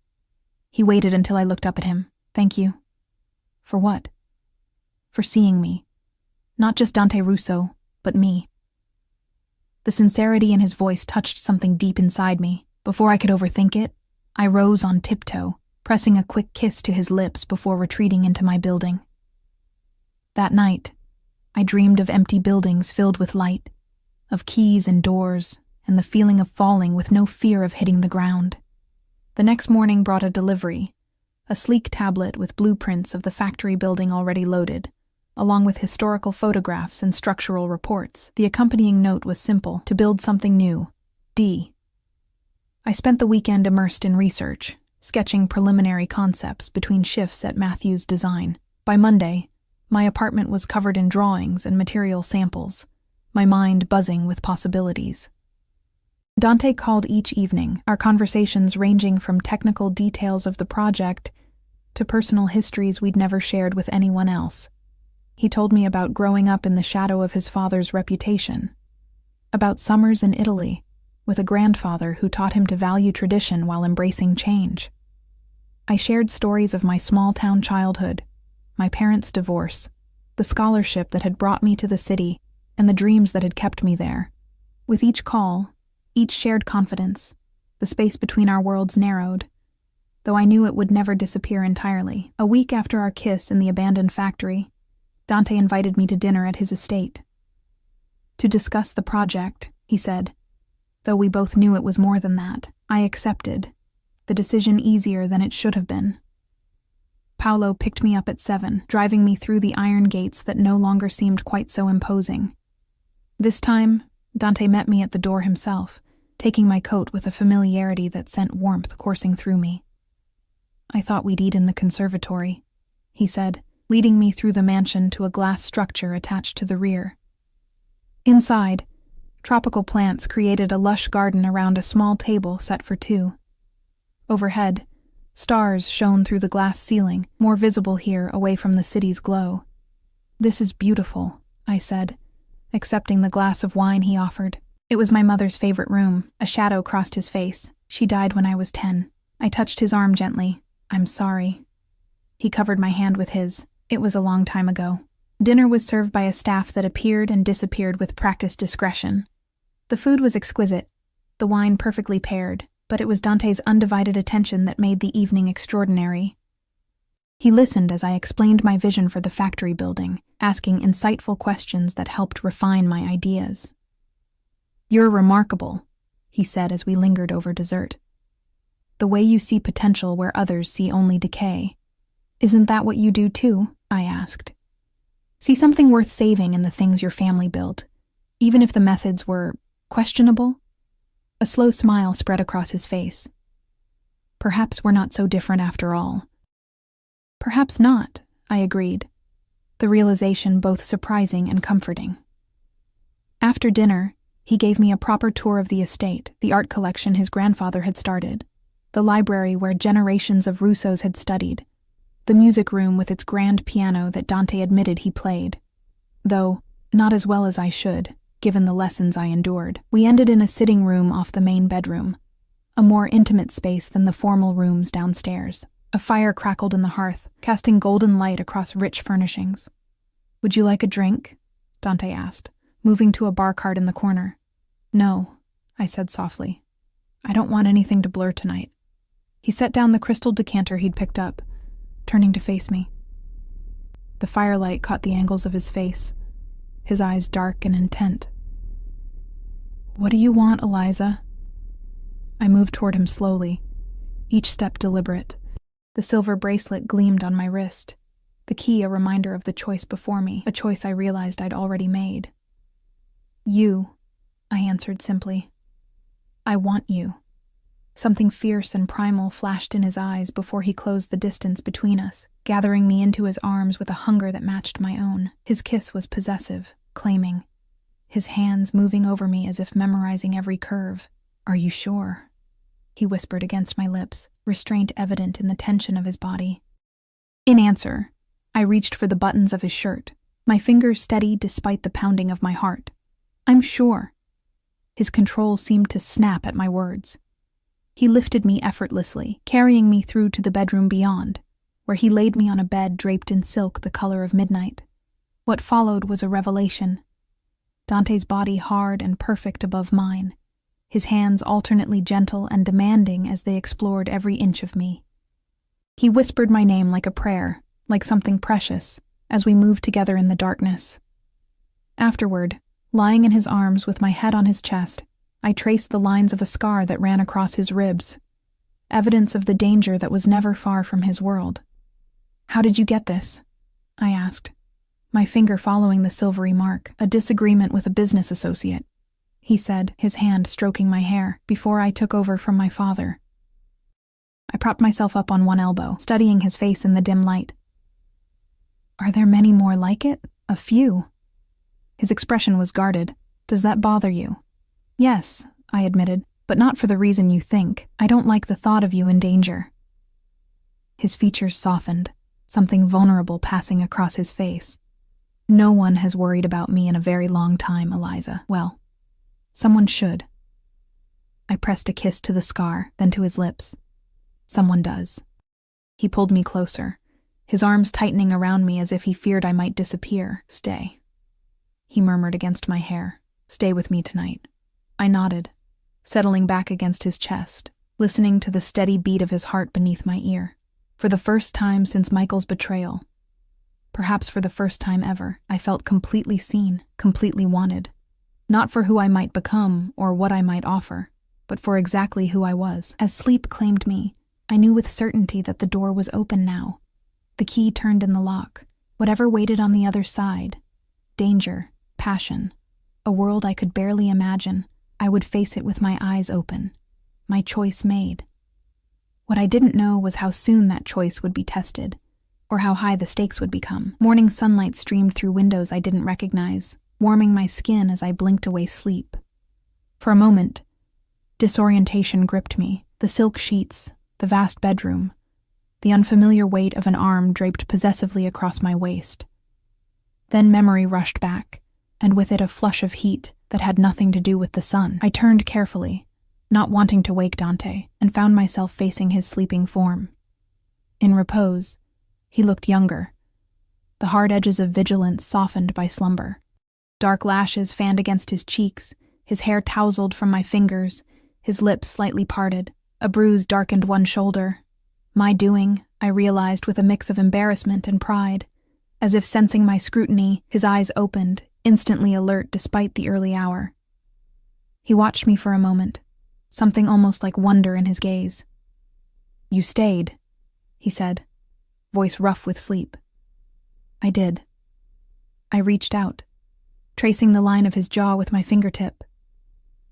He waited until I looked up at him. "Thank you." "For what?" "For seeing me. Not just Dante Russo, but me." The sincerity in his voice touched something deep inside me. Before I could overthink it, I rose on tiptoe, pressing a quick kiss to his lips before retreating into my building. That night, I dreamed of empty buildings filled with light, of keys and doors, and the feeling of falling with no fear of hitting the ground. The next morning brought a delivery, a sleek tablet with blueprints of the factory building already loaded, along with historical photographs and structural reports. The accompanying note was simple: to build something new, D. I spent the weekend immersed in research, sketching preliminary concepts between shifts at Matthew's Design. By Monday, my apartment was covered in drawings and material samples, my mind buzzing with possibilities. Dante called each evening, our conversations ranging from technical details of the project to personal histories we'd never shared with anyone else. He told me about growing up in the shadow of his father's reputation, about summers in Italy, with a grandfather who taught him to value tradition while embracing change. I shared stories of my small-town childhood, my parents' divorce, the scholarship that had brought me to the city, and the dreams that had kept me there. With each call, each shared confidence, the space between our worlds narrowed, though I knew it would never disappear entirely. A week after our kiss in the abandoned factory, Dante invited me to dinner at his estate. To discuss the project, he said. Though we both knew it was more than that, I accepted, the decision easier than it should have been. Paolo picked me up at 7, driving me through the iron gates that no longer seemed quite so imposing. This time, Dante met me at the door himself, taking my coat with a familiarity that sent warmth coursing through me. "I thought we'd eat in the conservatory," he said, leading me through the mansion to a glass structure attached to the rear. Inside, tropical plants created a lush garden around a small table set for 2. Overhead, stars shone through the glass ceiling, more visible here away from the city's glow. "This is beautiful," I said, accepting the glass of wine he offered. It was my mother's favorite room. A shadow crossed his face. She died when I was 10. I touched his arm gently. "I'm sorry." He covered my hand with his. It was a long time ago. Dinner was served by a staff that appeared and disappeared with practiced discretion. The food was exquisite, the wine perfectly paired, but it was Dante's undivided attention that made the evening extraordinary. He listened as I explained my vision for the factory building, asking insightful questions that helped refine my ideas. "You're remarkable," he said as we lingered over dessert. "The way you see potential where others see only decay. Isn't that what you do too?" I asked. "See something worth saving in the things your family built, even if the methods were questionable?" A slow smile spread across his face. "Perhaps we're not so different after all." "Perhaps not," I agreed, the realization both surprising and comforting. After dinner, he gave me a proper tour of the estate, the art collection his grandfather had started, the library where generations of Russos had studied, the music room with its grand piano that Dante admitted he played, though not as well as I should, given the lessons I endured. We ended in a sitting room off the main bedroom, a more intimate space than the formal rooms downstairs. A fire crackled in the hearth, casting golden light across rich furnishings. "Would you like a drink?" Dante asked, moving to a bar cart in the corner. "No," I said softly. "I don't want anything to blur tonight." He set down the crystal decanter he'd picked up, turning to face me. The firelight caught the angles of his face, his eyes dark and intent. "What do you want, Eliza?" I moved toward him slowly, each step deliberate. The silver bracelet gleamed on my wrist, the key a reminder of the choice before me, a choice I realized I'd already made. "You," I answered simply. "I want you." Something fierce and primal flashed in his eyes before he closed the distance between us, gathering me into his arms with a hunger that matched my own. His kiss was possessive, claiming, his hands moving over me as if memorizing every curve. "Are you sure?" he whispered against my lips, restraint evident in the tension of his body. In answer, I reached for the buttons of his shirt, my fingers steady despite the pounding of my heart. "I'm sure." His control seemed to snap at my words. He lifted me effortlessly, carrying me through to the bedroom beyond, where he laid me on a bed draped in silk the color of midnight. What followed was a revelation. Dante's body hard and perfect above mine, his hands alternately gentle and demanding as they explored every inch of me. He whispered my name like a prayer, like something precious, as we moved together in the darkness. Afterward, lying in his arms with my head on his chest, I traced the lines of a scar that ran across his ribs, evidence of the danger that was never far from his world. "How did you get this?" I asked, my finger following the silvery mark. "A disagreement with a business associate," he said, his hand stroking my hair, "before I took over from my father." I propped myself up on one elbow, studying his face in the dim light. "Are there many more like it?" "A few." His expression was guarded. "Does that bother you?" "Yes," I admitted, "but not for the reason you think. I don't like the thought of you in danger." His features softened, something vulnerable passing across his face. "No one has worried about me in a very long time, Eliza. Well, someone should." I pressed a kiss to the scar, then to his lips. "Someone does." He pulled me closer, his arms tightening around me as if he feared I might disappear. "Stay," he murmured against my hair. "Stay with me tonight." I nodded, settling back against his chest, listening to the steady beat of his heart beneath my ear. For the first time since Michael's betrayal, perhaps for the first time ever, I felt completely seen, completely wanted. Not for who I might become or what I might offer, but for exactly who I was. As sleep claimed me, I knew with certainty that the door was open now. The key turned in the lock. Whatever waited on the other side, danger, passion, a world I could barely imagine, I would face it with my eyes open, my choice made. What I didn't know was how soon that choice would be tested, or how high the stakes would become. Morning sunlight streamed through windows I didn't recognize, warming my skin as I blinked away sleep. For a moment, disorientation gripped me, the silk sheets, the vast bedroom, the unfamiliar weight of an arm draped possessively across my waist. Then memory rushed back, and with it a flush of heat that had nothing to do with the sun. I turned carefully, not wanting to wake Dante, and found myself facing his sleeping form. In repose, he looked younger, the hard edges of vigilance softened by slumber. Dark lashes fanned against his cheeks, his hair tousled from my fingers, his lips slightly parted. A bruise darkened one shoulder. My doing, I realized with a mix of embarrassment and pride. As if sensing my scrutiny, his eyes opened, instantly alert despite the early hour. He watched me for a moment, something almost like wonder in his gaze. "You stayed," he said, voice rough with sleep. I did. I reached out, tracing the line of his jaw with my fingertip.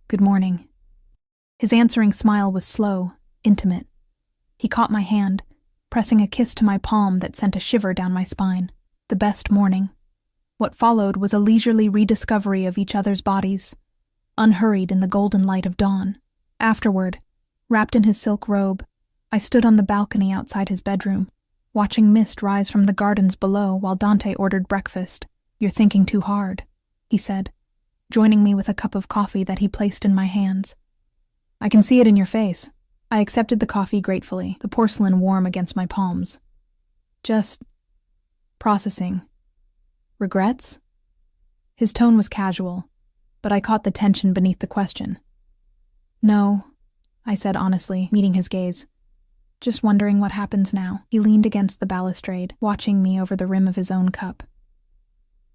"Good morning." His answering smile was slow, intimate. He caught my hand, pressing a kiss to my palm that sent a shiver down my spine. The best morning. What followed was a leisurely rediscovery of each other's bodies, unhurried in the golden light of dawn. Afterward, wrapped in his silk robe, I stood on the balcony outside his bedroom, watching mist rise from the gardens below while Dante ordered breakfast. "You're thinking too hard," he said, joining me with a cup of coffee that he placed in my hands. "I can see it in your face," I accepted the coffee gratefully, the porcelain warm against my palms. Just processing. Regrets? His tone was casual, but I caught the tension beneath the question. No, I said honestly, meeting his gaze. Just wondering what happens now. He leaned against the balustrade, watching me over the rim of his own cup.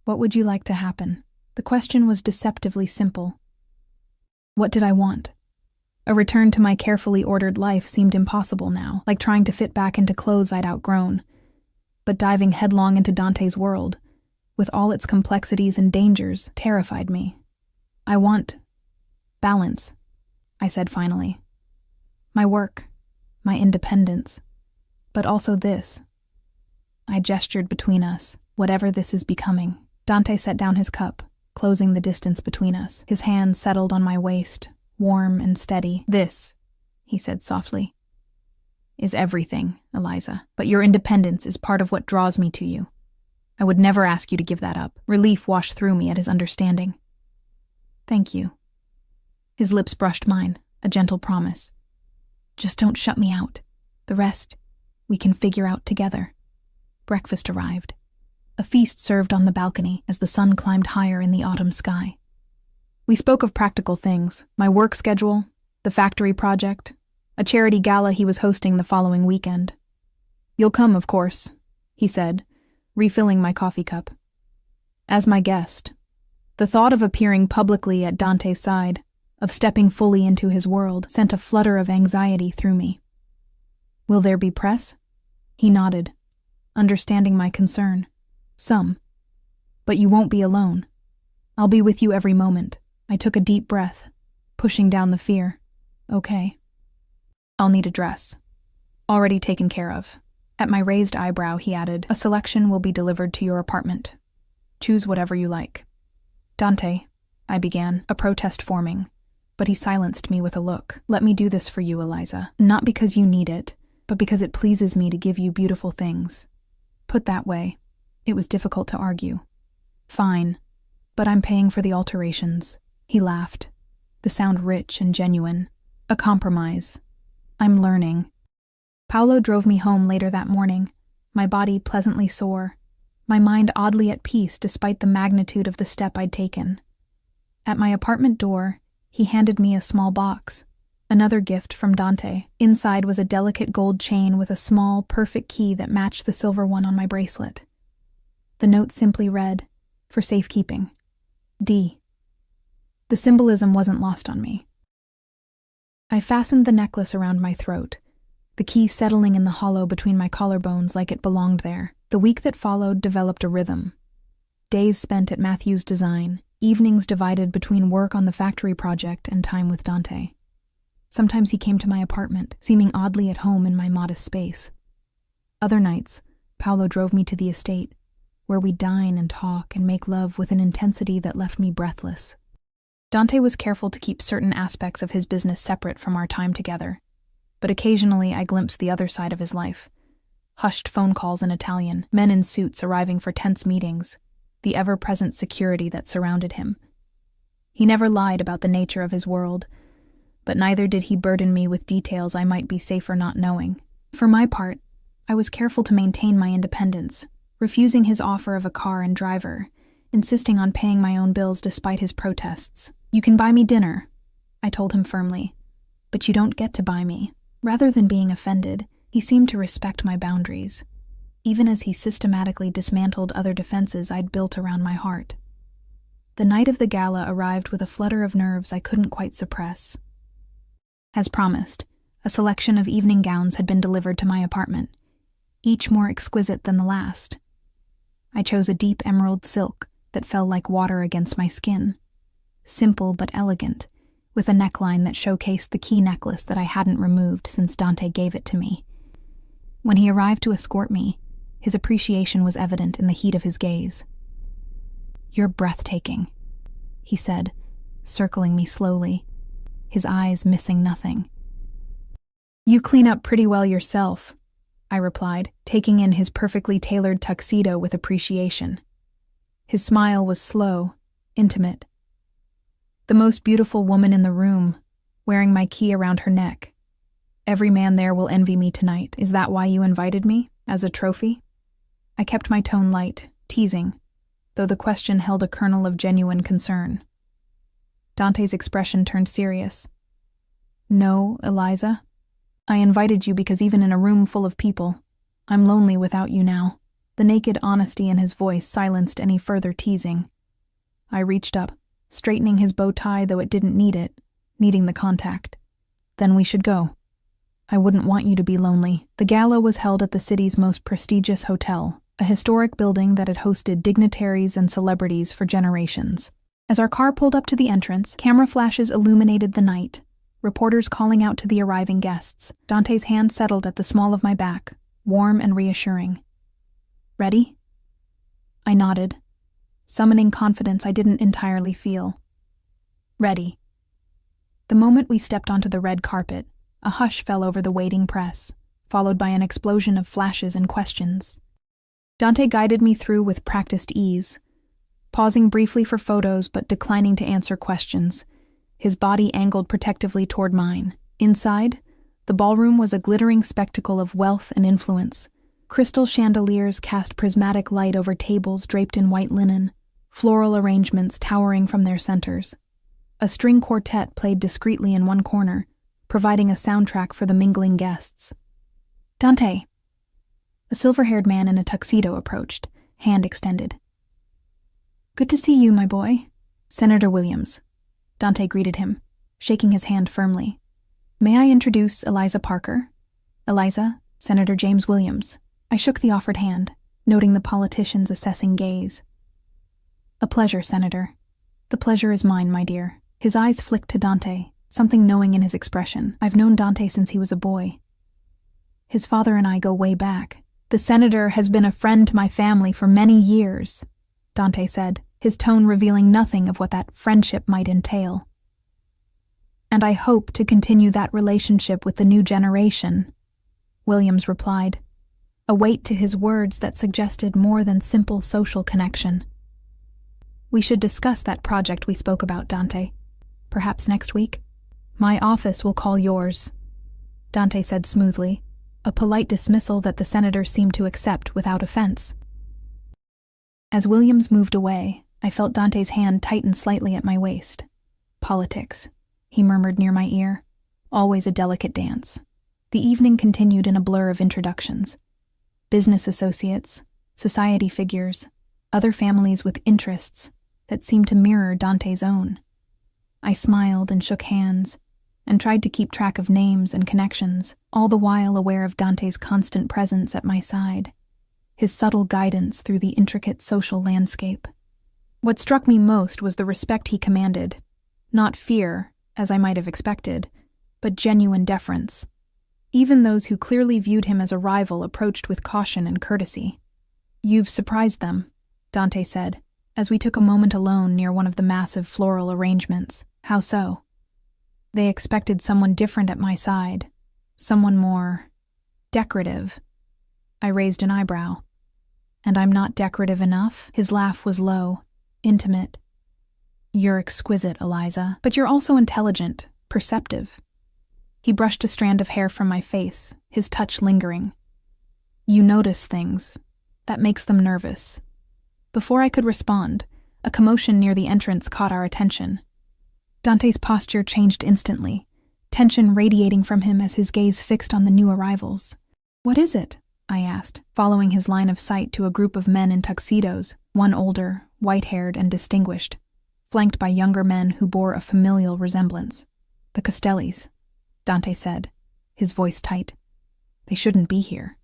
What would you like to happen? The question was deceptively simple. What did I want? A return to my carefully ordered life seemed impossible now, like trying to fit back into clothes I'd outgrown. But diving headlong into Dante's world, with all its complexities and dangers, terrified me. I want balance, I said finally. My work, my independence, but also this. I gestured between us, whatever this is becoming. Dante set down his cup, closing the distance between us. His hand settled on my waist, warm and steady. This, he said softly, is everything, Eliza. But your independence is part of what draws me to you. I would never ask you to give that up. Relief washed through me at his understanding. Thank you. His lips brushed mine, a gentle promise. Just don't shut me out. The rest, we can figure out together. Breakfast arrived. A feast served on the balcony as the sun climbed higher in the autumn sky. We spoke of practical things, my work schedule, the factory project, a charity gala he was hosting the following weekend. You'll come, of course, he said, refilling my coffee cup. As my guest, the thought of appearing publicly at Dante's side, of stepping fully into his world, sent a flutter of anxiety through me. Will there be press? He nodded, understanding my concern. Some. But you won't be alone. I'll be with you every moment. I took a deep breath, pushing down the fear. Okay. I'll need a dress. Already taken care of. At my raised eyebrow, he added, a selection will be delivered to your apartment. Choose whatever you like. Dante, I began, a protest forming, but he silenced me with a look. Let me do this for you, Eliza. Not because you need it, but because it pleases me to give you beautiful things. Put that way, it was difficult to argue. Fine, but I'm paying for the alterations. He laughed, the sound rich and genuine. A compromise. I'm learning. Paolo drove me home later that morning, my body pleasantly sore, my mind oddly at peace despite the magnitude of the step I'd taken. At my apartment door, he handed me a small box, another gift from Dante. Inside was a delicate gold chain with a small, perfect key that matched the silver one on my bracelet. The note simply read, for safekeeping, D. The symbolism wasn't lost on me. I fastened the necklace around my throat, the key settling in the hollow between my collarbones like it belonged there. The week that followed developed a rhythm. Days spent at Matthew's design, evenings divided between work on the factory project and time with Dante. Sometimes he came to my apartment, seeming oddly at home in my modest space. Other nights, Paolo drove me to the estate, where we'd dine and talk and make love with an intensity that left me breathless. Dante was careful to keep certain aspects of his business separate from our time together, but occasionally I glimpsed the other side of his life. Hushed phone calls in Italian, men in suits arriving for tense meetings, the ever-present security that surrounded him. He never lied about the nature of his world, but neither did he burden me with details I might be safer not knowing. For my part, I was careful to maintain my independence, refusing his offer of a car and driver, insisting on paying my own bills despite his protests. You can buy me dinner, I told him firmly, but you don't get to buy me. Rather than being offended, he seemed to respect my boundaries, even as he systematically dismantled other defenses I'd built around my heart. The night of the gala arrived with a flutter of nerves I couldn't quite suppress. As promised, a selection of evening gowns had been delivered to my apartment, each more exquisite than the last. I chose a deep emerald silk that fell like water against my skin, simple but elegant, with a neckline that showcased the key necklace that I hadn't removed since Dante gave it to me. When he arrived to escort me, his appreciation was evident in the heat of his gaze. You're breathtaking, he said, circling me slowly, his eyes missing nothing. You clean up pretty well yourself, I replied, taking in his perfectly tailored tuxedo with appreciation. His smile was slow, intimate. The most beautiful woman in the room, wearing my key around her neck. Every man there will envy me tonight. Is that why you invited me? As a trophy? I kept my tone light, teasing, though the question held a kernel of genuine concern. Dante's expression turned serious. No, Eliza. I invited you because even in a room full of people, I'm lonely without you now. The naked honesty in his voice silenced any further teasing. I reached up, straightening his bow tie though it didn't need it, needing the contact. Then we should go. I wouldn't want you to be lonely. The gala was held at the city's most prestigious hotel, a historic building that had hosted dignitaries and celebrities for generations. As our car pulled up to the entrance, camera flashes illuminated the night, reporters calling out to the arriving guests. Dante's hand settled at the small of my back, warm and reassuring. Ready? I nodded, summoning confidence I didn't entirely feel. Ready. The moment we stepped onto the red carpet, a hush fell over the waiting press, followed by an explosion of flashes and questions. Dante guided me through with practiced ease, pausing briefly for photos but declining to answer questions, his body angled protectively toward mine. Inside, the ballroom was a glittering spectacle of wealth and influence. Crystal chandeliers cast prismatic light over tables draped in white linen, floral arrangements towering from their centers. A string quartet played discreetly in one corner, providing a soundtrack for the mingling guests. Dante. A silver-haired man in a tuxedo approached, hand extended. Good to see you, my boy. Senator Williams. Dante greeted him, shaking his hand firmly. May I introduce Eliza Parker? Eliza, Senator James Williams. I shook the offered hand, noting the politician's assessing gaze. A pleasure, Senator. The pleasure is mine, my dear. His eyes flicked to Dante, something knowing in his expression. I've known Dante since he was a boy. His father and I go way back. The senator has been a friend to my family for many years, Dante said, his tone revealing nothing of what that friendship might entail. And I hope to continue that relationship with the new generation, Williams replied, a weight to his words that suggested more than simple social connection. We should discuss that project we spoke about, Dante. Perhaps next week? My office will call yours, Dante said smoothly, a polite dismissal that the senator seemed to accept without offense. As Williams moved away, I felt Dante's hand tighten slightly at my waist. Politics, he murmured near my ear, always a delicate dance. The evening continued in a blur of introductions. Business associates, society figures, other families with interests that seemed to mirror Dante's own. I smiled and shook hands, and tried to keep track of names and connections, all the while aware of Dante's constant presence at my side, his subtle guidance through the intricate social landscape. What struck me most was the respect he commanded, not fear, as I might have expected, but genuine deference. Even those who clearly viewed him as a rival approached with caution and courtesy. You've surprised them, Dante said, as we took a moment alone near one of the massive floral arrangements. How so? They expected someone different at my side, someone more decorative. I raised an eyebrow. And I'm not decorative enough? His laugh was low, intimate. You're exquisite, Eliza, but you're also intelligent, perceptive. He brushed a strand of hair from my face, his touch lingering. You notice things. That makes them nervous. Before I could respond, a commotion near the entrance caught our attention. Dante's posture changed instantly, tension radiating from him as his gaze fixed on the new arrivals. What is it? I asked, following his line of sight to a group of men in tuxedos, one older, white-haired, and distinguished, flanked by younger men who bore a familial resemblance. The Castellis, Dante said, his voice tight. They shouldn't be here.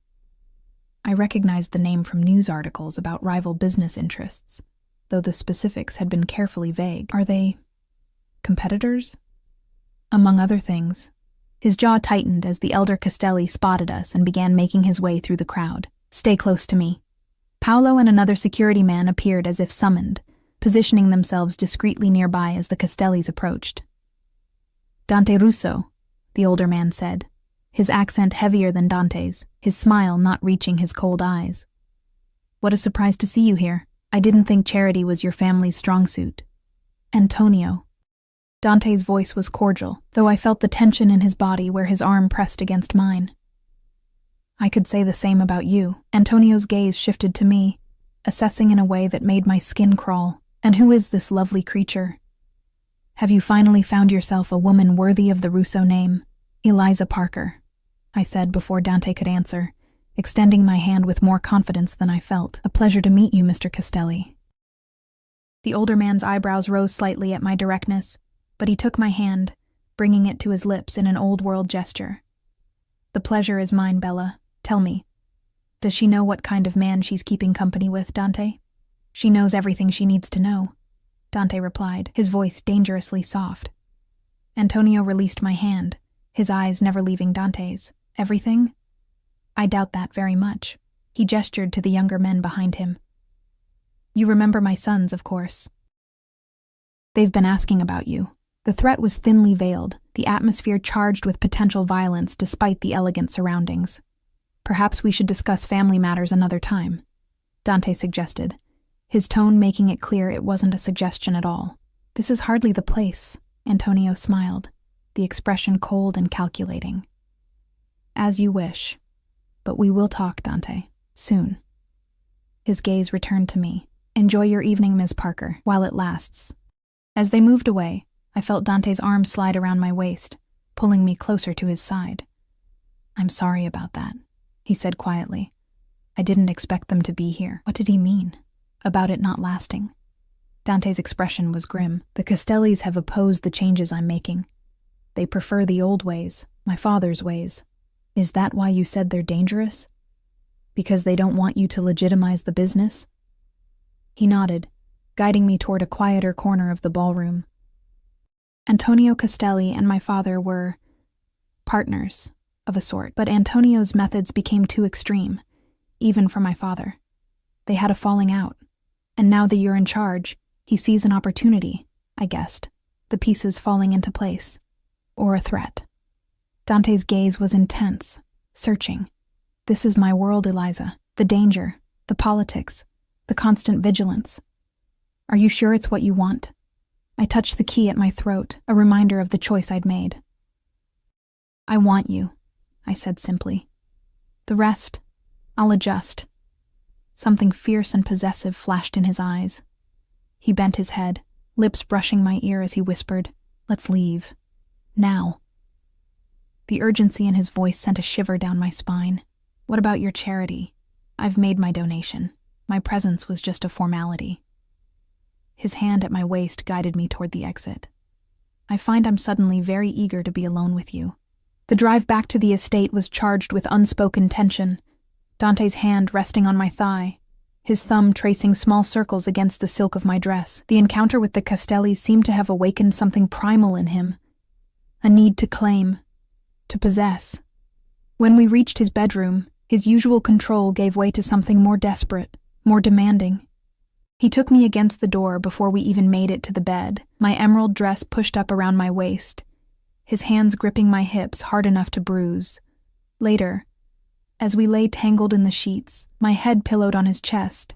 I recognized the name from news articles about rival business interests, though the specifics had been carefully vague. Are they competitors? Among other things. His jaw tightened as the elder Castelli spotted us and began making his way through the crowd. Stay close to me. Paolo and another security man appeared as if summoned, positioning themselves discreetly nearby as the Castellis approached. Dante Russo, the older man said, his accent heavier than Dante's, his smile not reaching his cold eyes. What a surprise to see you here. I didn't think charity was your family's strong suit. Antonio. Dante's voice was cordial, though I felt the tension in his body where his arm pressed against mine. I could say the same about you. Antonio's gaze shifted to me, assessing in a way that made my skin crawl. And who is this lovely creature? Have you finally found yourself a woman worthy of the Russo name? Eliza Parker, I said before Dante could answer, extending my hand with more confidence than I felt. A pleasure to meet you, Mr. Castelli. The older man's eyebrows rose slightly at my directness, but he took my hand, bringing it to his lips in an old-world gesture. The pleasure is mine, Bella. Tell me, does she know what kind of man she's keeping company with, Dante? She knows everything she needs to know, Dante replied, his voice dangerously soft. Antonio released my hand, his eyes never leaving Dante's. Everything? I doubt that very much. He gestured to the younger men behind him. You remember my sons, of course. They've been asking about you. The threat was thinly veiled, the atmosphere charged with potential violence despite the elegant surroundings. Perhaps we should discuss family matters another time, Dante suggested, his tone making it clear it wasn't a suggestion at all. This is hardly the place, Antonio smiled, the expression cold and calculating. As you wish, but we will talk, Dante, soon. His gaze returned to me. Enjoy your evening, Ms. Parker, while it lasts. As they moved away, I felt Dante's arm slide around my waist, pulling me closer to his side. I'm sorry about that, he said quietly. I didn't expect them to be here. What did he mean? About it not lasting? Dante's expression was grim. The Castellis have opposed the changes I'm making. They prefer the old ways, my father's ways. Is that why you said they're dangerous? Because they don't want you to legitimize the business? He nodded, guiding me toward a quieter corner of the ballroom. Antonio Castelli and my father were partners of a sort, but Antonio's methods became too extreme, even for my father. They had a falling out, and now that you're in charge, he sees an opportunity, I guessed, the pieces falling into place, or a threat. Dante's gaze was intense, searching. This is my world, Eliza. The danger, the politics, the constant vigilance. Are you sure it's what you want? I touched the key at my throat, a reminder of the choice I'd made. I want you, I said simply. The rest, I'll adjust. Something fierce and possessive flashed in his eyes. He bent his head, lips brushing my ear as he whispered, Let's leave. Now. The urgency in his voice sent a shiver down my spine. What about your charity? I've made my donation. My presence was just a formality. His hand at my waist guided me toward the exit. I find I'm suddenly very eager to be alone with you. The drive back to the estate was charged with unspoken tension, Dante's hand resting on my thigh, his thumb tracing small circles against the silk of my dress. The encounter with the Castellis seemed to have awakened something primal in him, a need to claim, to possess. When we reached his bedroom, his usual control gave way to something more desperate, more demanding. He took me against the door before we even made it to the bed, my emerald dress pushed up around my waist, his hands gripping my hips hard enough to bruise. Later, as we lay tangled in the sheets, my head pillowed on his chest,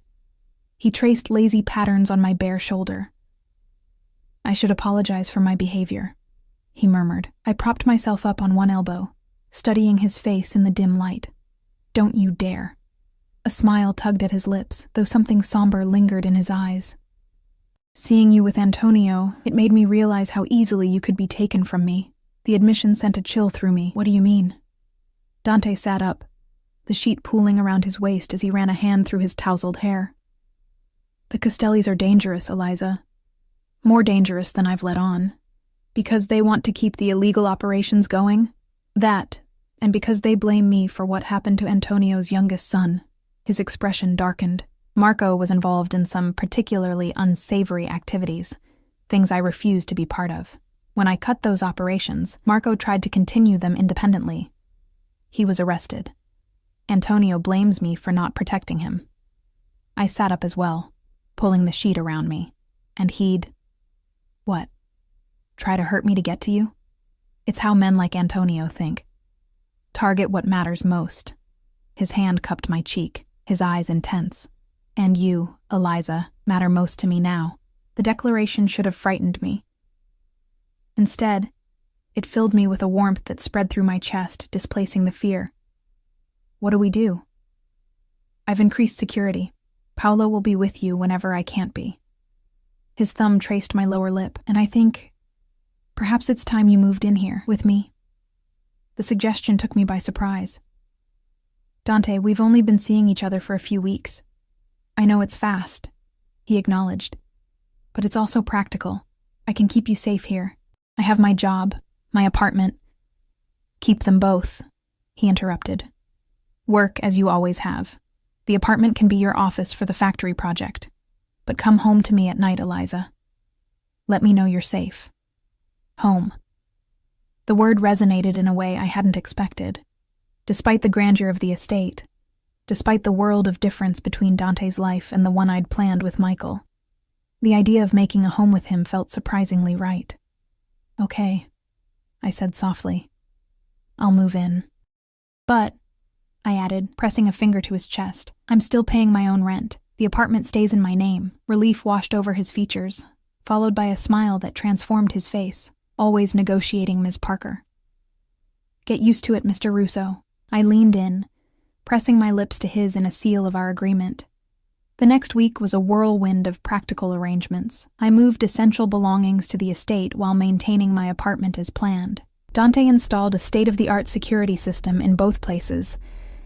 he traced lazy patterns on my bare shoulder. I should apologize for my behavior, he murmured. I propped myself up on one elbow, studying his face in the dim light. Don't you dare. A smile tugged at his lips, though something somber lingered in his eyes. Seeing you with Antonio, it made me realize how easily you could be taken from me. The admission sent a chill through me. What do you mean? Dante sat up, the sheet pooling around his waist as he ran a hand through his tousled hair. The Castellis are dangerous, Eliza. More dangerous than I've let on. Because they want to keep the illegal operations going? That, and because they blame me for what happened to Antonio's youngest son. His expression darkened. Marco was involved in some particularly unsavory activities, things I refused to be part of. When I cut those operations, Marco tried to continue them independently. He was arrested. Antonio blames me for not protecting him. I sat up as well, pulling the sheet around me, and he'd... What? Try to hurt me to get to you? It's how men like Antonio think. Target what matters most. His hand cupped my cheek, his eyes intense. And you, Eliza, matter most to me now. The declaration should have frightened me. Instead, it filled me with a warmth that spread through my chest, displacing the fear. What do we do? I've increased security. Paolo will be with you whenever I can't be. His thumb traced my lower lip, and I think, perhaps it's time you moved in here with me. The suggestion took me by surprise. Dante, we've only been seeing each other for a few weeks. I know it's fast, he acknowledged, but it's also practical. I can keep you safe here. I have my job, my apartment. Keep them both, he interrupted. Work as you always have. The apartment can be your office for the factory project. But come home to me at night, Eliza. Let me know you're safe. Home. The word resonated in a way I hadn't expected. Despite the grandeur of the estate, despite the world of difference between Dante's life and the one I'd planned with Michael, the idea of making a home with him felt surprisingly right. Okay, I said softly. I'll move in. But, I added, pressing a finger to his chest, I'm still paying my own rent. The apartment stays in my name. Relief washed over his features, followed by a smile that transformed his face, always negotiating Ms. Parker. Get used to it, Mr. Russo. I leaned in, pressing my lips to his in a seal of our agreement. The next week was a whirlwind of practical arrangements. I moved essential belongings to the estate while maintaining my apartment as planned. Dante installed a state-of-the-art security system in both places,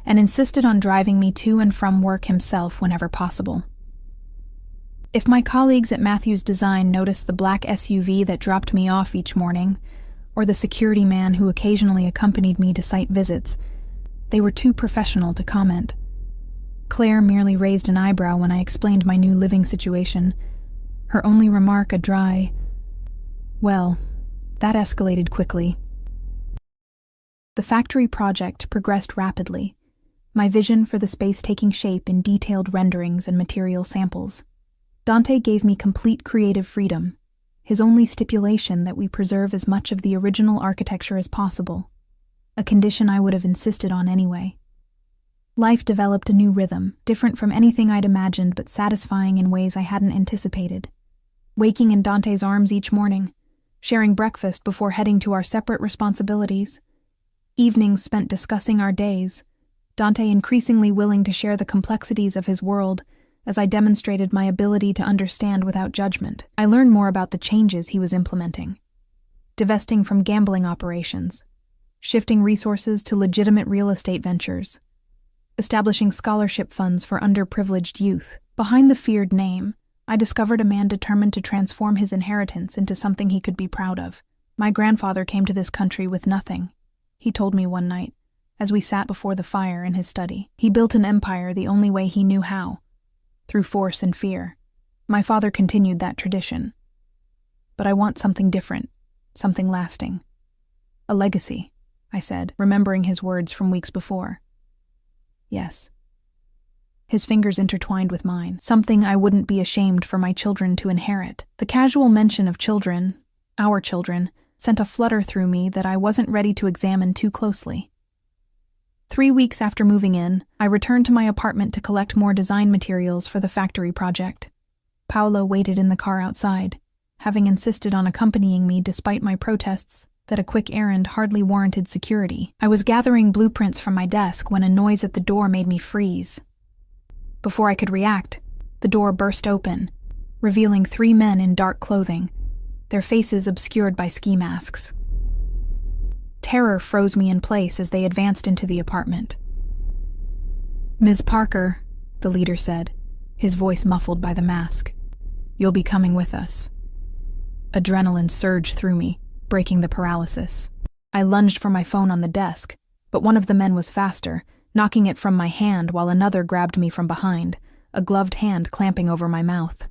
and insisted on driving me to and from work himself whenever possible. If my colleagues at Matthews Design noticed the black SUV that dropped me off each morning, or the security man who occasionally accompanied me to site visits, they were too professional to comment. Claire merely raised an eyebrow when I explained my new living situation, her only remark a dry, "Well, that escalated quickly." The factory project progressed rapidly, my vision for the space taking shape in detailed renderings and material samples. Dante gave me complete creative freedom, his only stipulation that we preserve as much of the original architecture as possible, a condition I would have insisted on anyway. Life developed a new rhythm, different from anything I'd imagined but satisfying in ways I hadn't anticipated. Waking in Dante's arms each morning, sharing breakfast before heading to our separate responsibilities, evenings spent discussing our days, Dante increasingly willing to share the complexities of his world as I demonstrated my ability to understand without judgment. I learned more about the changes he was implementing. Divesting from gambling operations, shifting resources to legitimate real estate ventures, establishing scholarship funds for underprivileged youth. Behind the feared name, I discovered a man determined to transform his inheritance into something he could be proud of. My grandfather came to this country with nothing, he told me one night, as we sat before the fire in his study. He built an empire the only way he knew how, through force and fear. My father continued that tradition. But I want something different, something lasting. A legacy, I said, remembering his words from weeks before. Yes. His fingers intertwined with mine, something I wouldn't be ashamed for my children to inherit. The casual mention of children, our children, sent a flutter through me that I wasn't ready to examine too closely. 3 weeks after moving in, I returned to my apartment to collect more design materials for the factory project. Paolo waited in the car outside, having insisted on accompanying me despite my protests that a quick errand hardly warranted security. I was gathering blueprints from my desk when a noise at the door made me freeze. Before I could react, the door burst open, revealing 3 men in dark clothing, their faces obscured by ski masks. Terror froze me in place as they advanced into the apartment. "Ms. Parker," the leader said, his voice muffled by the mask, "you'll be coming with us." Adrenaline surged through me, breaking the paralysis. I lunged for my phone on the desk, but one of the men was faster, knocking it from my hand while another grabbed me from behind, a gloved hand clamping over my mouth.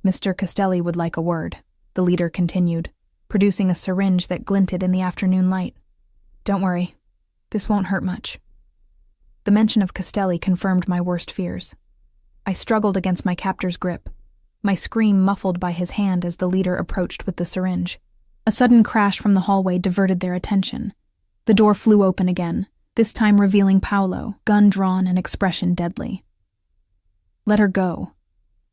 "Mr. Castelli would like a word," the leader continued, producing a syringe that glinted in the afternoon light. "Don't worry, this won't hurt much." The mention of Castelli confirmed my worst fears. I struggled against my captor's grip, my scream muffled by his hand as the leader approached with the syringe. A sudden crash from the hallway diverted their attention. The door flew open again, this time revealing Paolo, gun drawn and expression deadly. "Let her go,"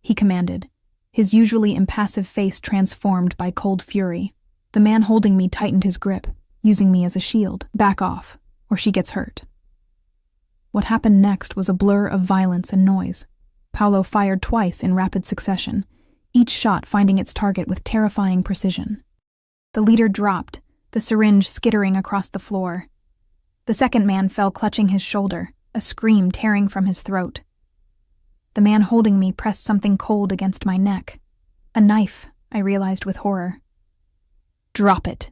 he commanded, his usually impassive face transformed by cold fury. The man holding me tightened his grip, using me as a shield. Back off, or she gets hurt. What happened next was a blur of violence and noise. Paolo fired twice in rapid succession, each shot finding its target with terrifying precision. The leader dropped, the syringe skittering across the floor. The second man fell clutching his shoulder, a scream tearing from his throat. The man holding me pressed something cold against my neck. A knife, I realized with horror. "Drop it,"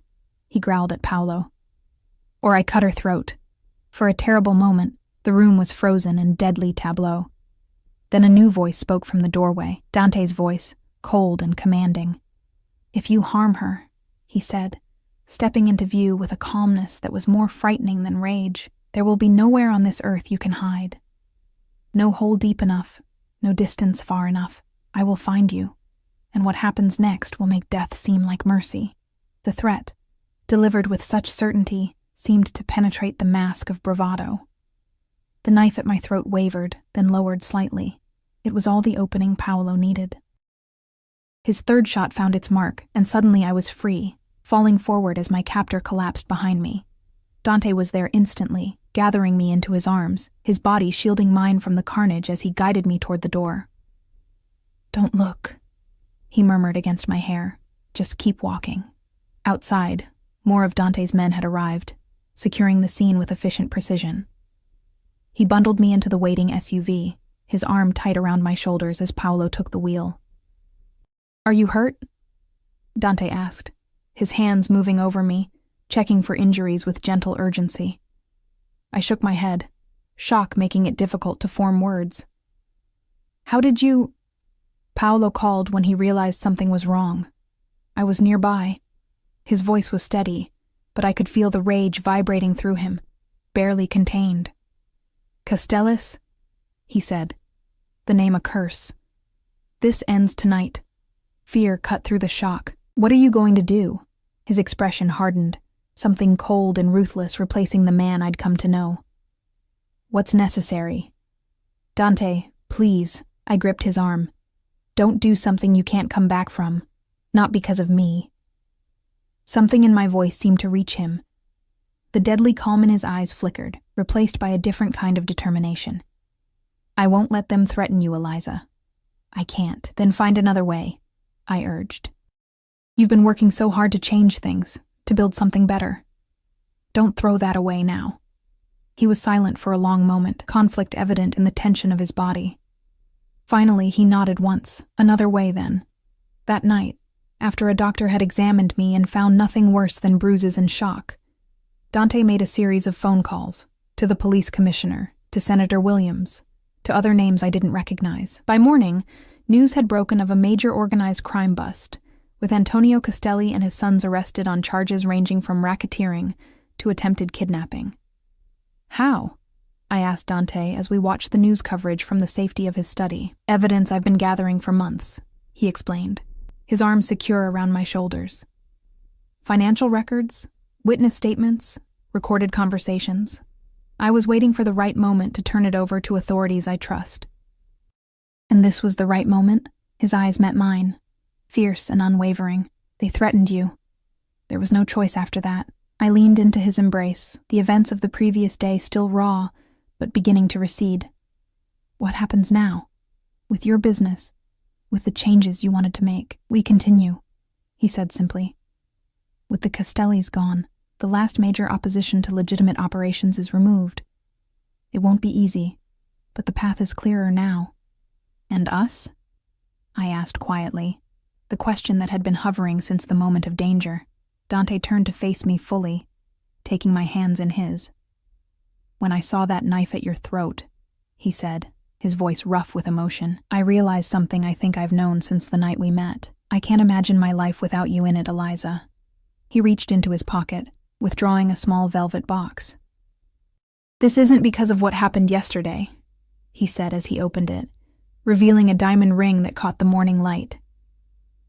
he growled at Paolo. "Or I cut her throat." For a terrible moment, the room was frozen in deadly tableau. Then a new voice spoke from the doorway, Dante's voice, cold and commanding. "If you harm her," he said, stepping into view with a calmness that was more frightening than rage, "there will be nowhere on this earth you can hide. No hole deep enough, no distance far enough. I will find you, and what happens next will make death seem like mercy." The threat, delivered with such certainty, seemed to penetrate the mask of bravado. The knife at my throat wavered, then lowered slightly. It was all the opening Paolo needed. His third shot found its mark, and suddenly I was free, falling forward as my captor collapsed behind me. Dante was there instantly, gathering me into his arms, his body shielding mine from the carnage as he guided me toward the door. "Don't look," he murmured against my hair. "Just keep walking." Outside, more of Dante's men had arrived, securing the scene with efficient precision. He bundled me into the waiting SUV, his arm tight around my shoulders as Paolo took the wheel. "Are you hurt?" Dante asked, his hands moving over me, checking for injuries with gentle urgency. I shook my head, shock making it difficult to form words. "How did you—" Paolo called when he realized something was wrong. I was nearby. His voice was steady, but I could feel the rage vibrating through him, barely contained. "Castellis," he said, the name a curse. "This ends tonight." Fear cut through the shock. "What are you going to do?" His expression hardened, something cold and ruthless replacing the man I'd come to know. "What's necessary?" "Dante, please," I gripped his arm. "Don't do something you can't come back from. Not because of me." Something in my voice seemed to reach him. The deadly calm in his eyes flickered, replaced by a different kind of determination. "I won't let them threaten you, Eliza." "I can't. Then find another way," I urged. "You've been working so hard to change things, to build something better. Don't throw that away now." He was silent for a long moment, conflict evident in the tension of his body. Finally, he nodded once. "Another way, then." That night, after a doctor had examined me and found nothing worse than bruises and shock, Dante made a series of phone calls, to the police commissioner, to Senator Williams, to other names I didn't recognize. By morning, news had broken of a major organized crime bust, with Antonio Castelli and his sons arrested on charges ranging from racketeering to attempted kidnapping. "How?" I asked Dante as we watched the news coverage from the safety of his study. "Evidence I've been gathering for months," he explained, his arms secure around my shoulders. "Financial records, witness statements, recorded conversations. I was waiting for the right moment to turn it over to authorities I trust." "And this was the right moment?" His eyes met mine, fierce and unwavering. "They threatened you." There was no choice after that. I leaned into his embrace, the events of the previous day still raw, but beginning to recede. "What happens now? With your business? With the changes you wanted to make?" "We continue," he said simply. "With the Castellis gone, the last major opposition to legitimate operations is removed. It won't be easy, but the path is clearer now." "And us?" I asked quietly, the question that had been hovering since the moment of danger. Dante turned to face me fully, taking my hands in his. "When I saw that knife at your throat," he said, his voice rough with emotion, "I realized something I think I've known since the night we met. I can't imagine my life without you in it, Eliza." He reached into his pocket, withdrawing a small velvet box. "This isn't because of what happened yesterday," he said as he opened it, revealing a diamond ring that caught the morning light.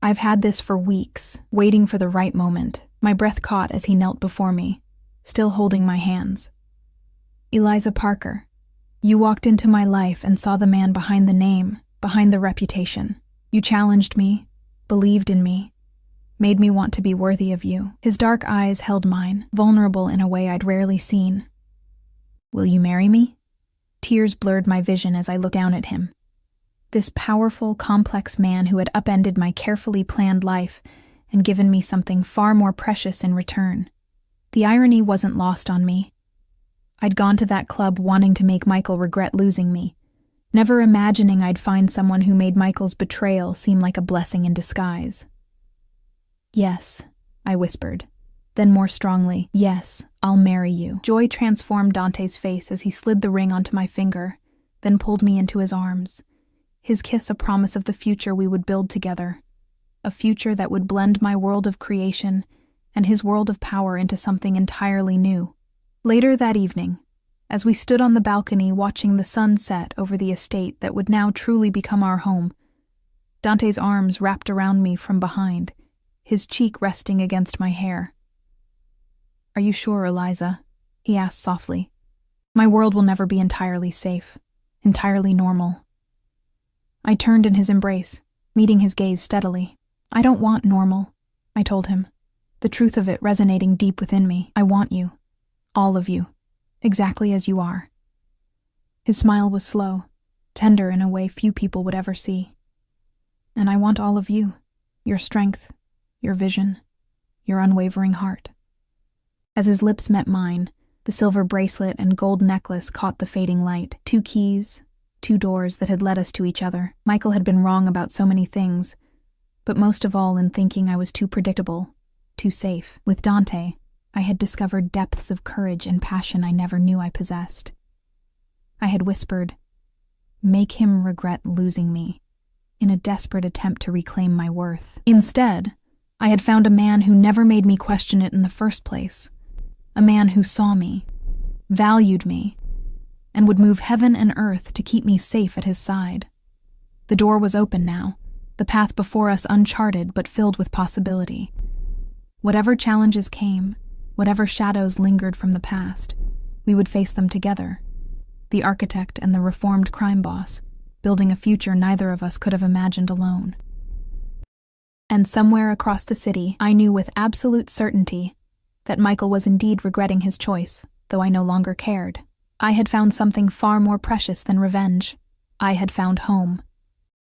"I've had this for weeks, waiting for the right moment." My breath caught as he knelt before me, still holding my hands. "Eliza Parker, you walked into my life and saw the man behind the name, behind the reputation. You challenged me, believed in me. made me want to be worthy of you. His dark eyes held mine, vulnerable in a way I'd rarely seen. Will you marry me? Tears blurred my vision as I looked down at him. This powerful, complex man who had upended my carefully planned life and given me something far more precious in return. The irony wasn't lost on me. I'd gone to that club wanting to make Michael regret losing me, never imagining I'd find someone who made Michael's betrayal seem like a blessing in disguise. Yes, I whispered. Then more strongly, yes, I'll marry you. Joy transformed Dante's face as he slid the ring onto my finger, then pulled me into his arms. His kiss a promise of the future we would build together, a future that would blend my world of creation and his world of power into something entirely new. Later that evening, as we stood on the balcony watching the sun set over the estate that would now truly become our home, Dante's arms wrapped around me from behind, his cheek resting against my hair. Are you sure, Eliza? He asked softly. My world will never be entirely safe, entirely normal. I turned in his embrace, meeting his gaze steadily. I don't want normal, I told him, the truth of it resonating deep within me. I want you, all of you, exactly as you are. His smile was slow, tender in a way few people would ever see. And I want all of you, your strength, your vision, your unwavering heart. As his lips met mine, the silver bracelet and gold necklace caught the fading light. 2 keys, 2 doors that had led us to each other. Michael had been wrong about so many things, but most of all in thinking I was too predictable, too safe. With Dante, I had discovered depths of courage and passion I never knew I possessed. I had whispered, "Make him regret losing me," in a desperate attempt to reclaim my worth. Instead, I had found a man who never made me question it in the first place, a man who saw me, valued me, and would move heaven and earth to keep me safe at his side. The door was open now, the path before us uncharted but filled with possibility. Whatever challenges came, whatever shadows lingered from the past, we would face them together, the architect and the reformed crime boss, building a future neither of us could have imagined alone. And somewhere across the city, I knew with absolute certainty that Michael was indeed regretting his choice, though I no longer cared. I had found something far more precious than revenge. I had found home.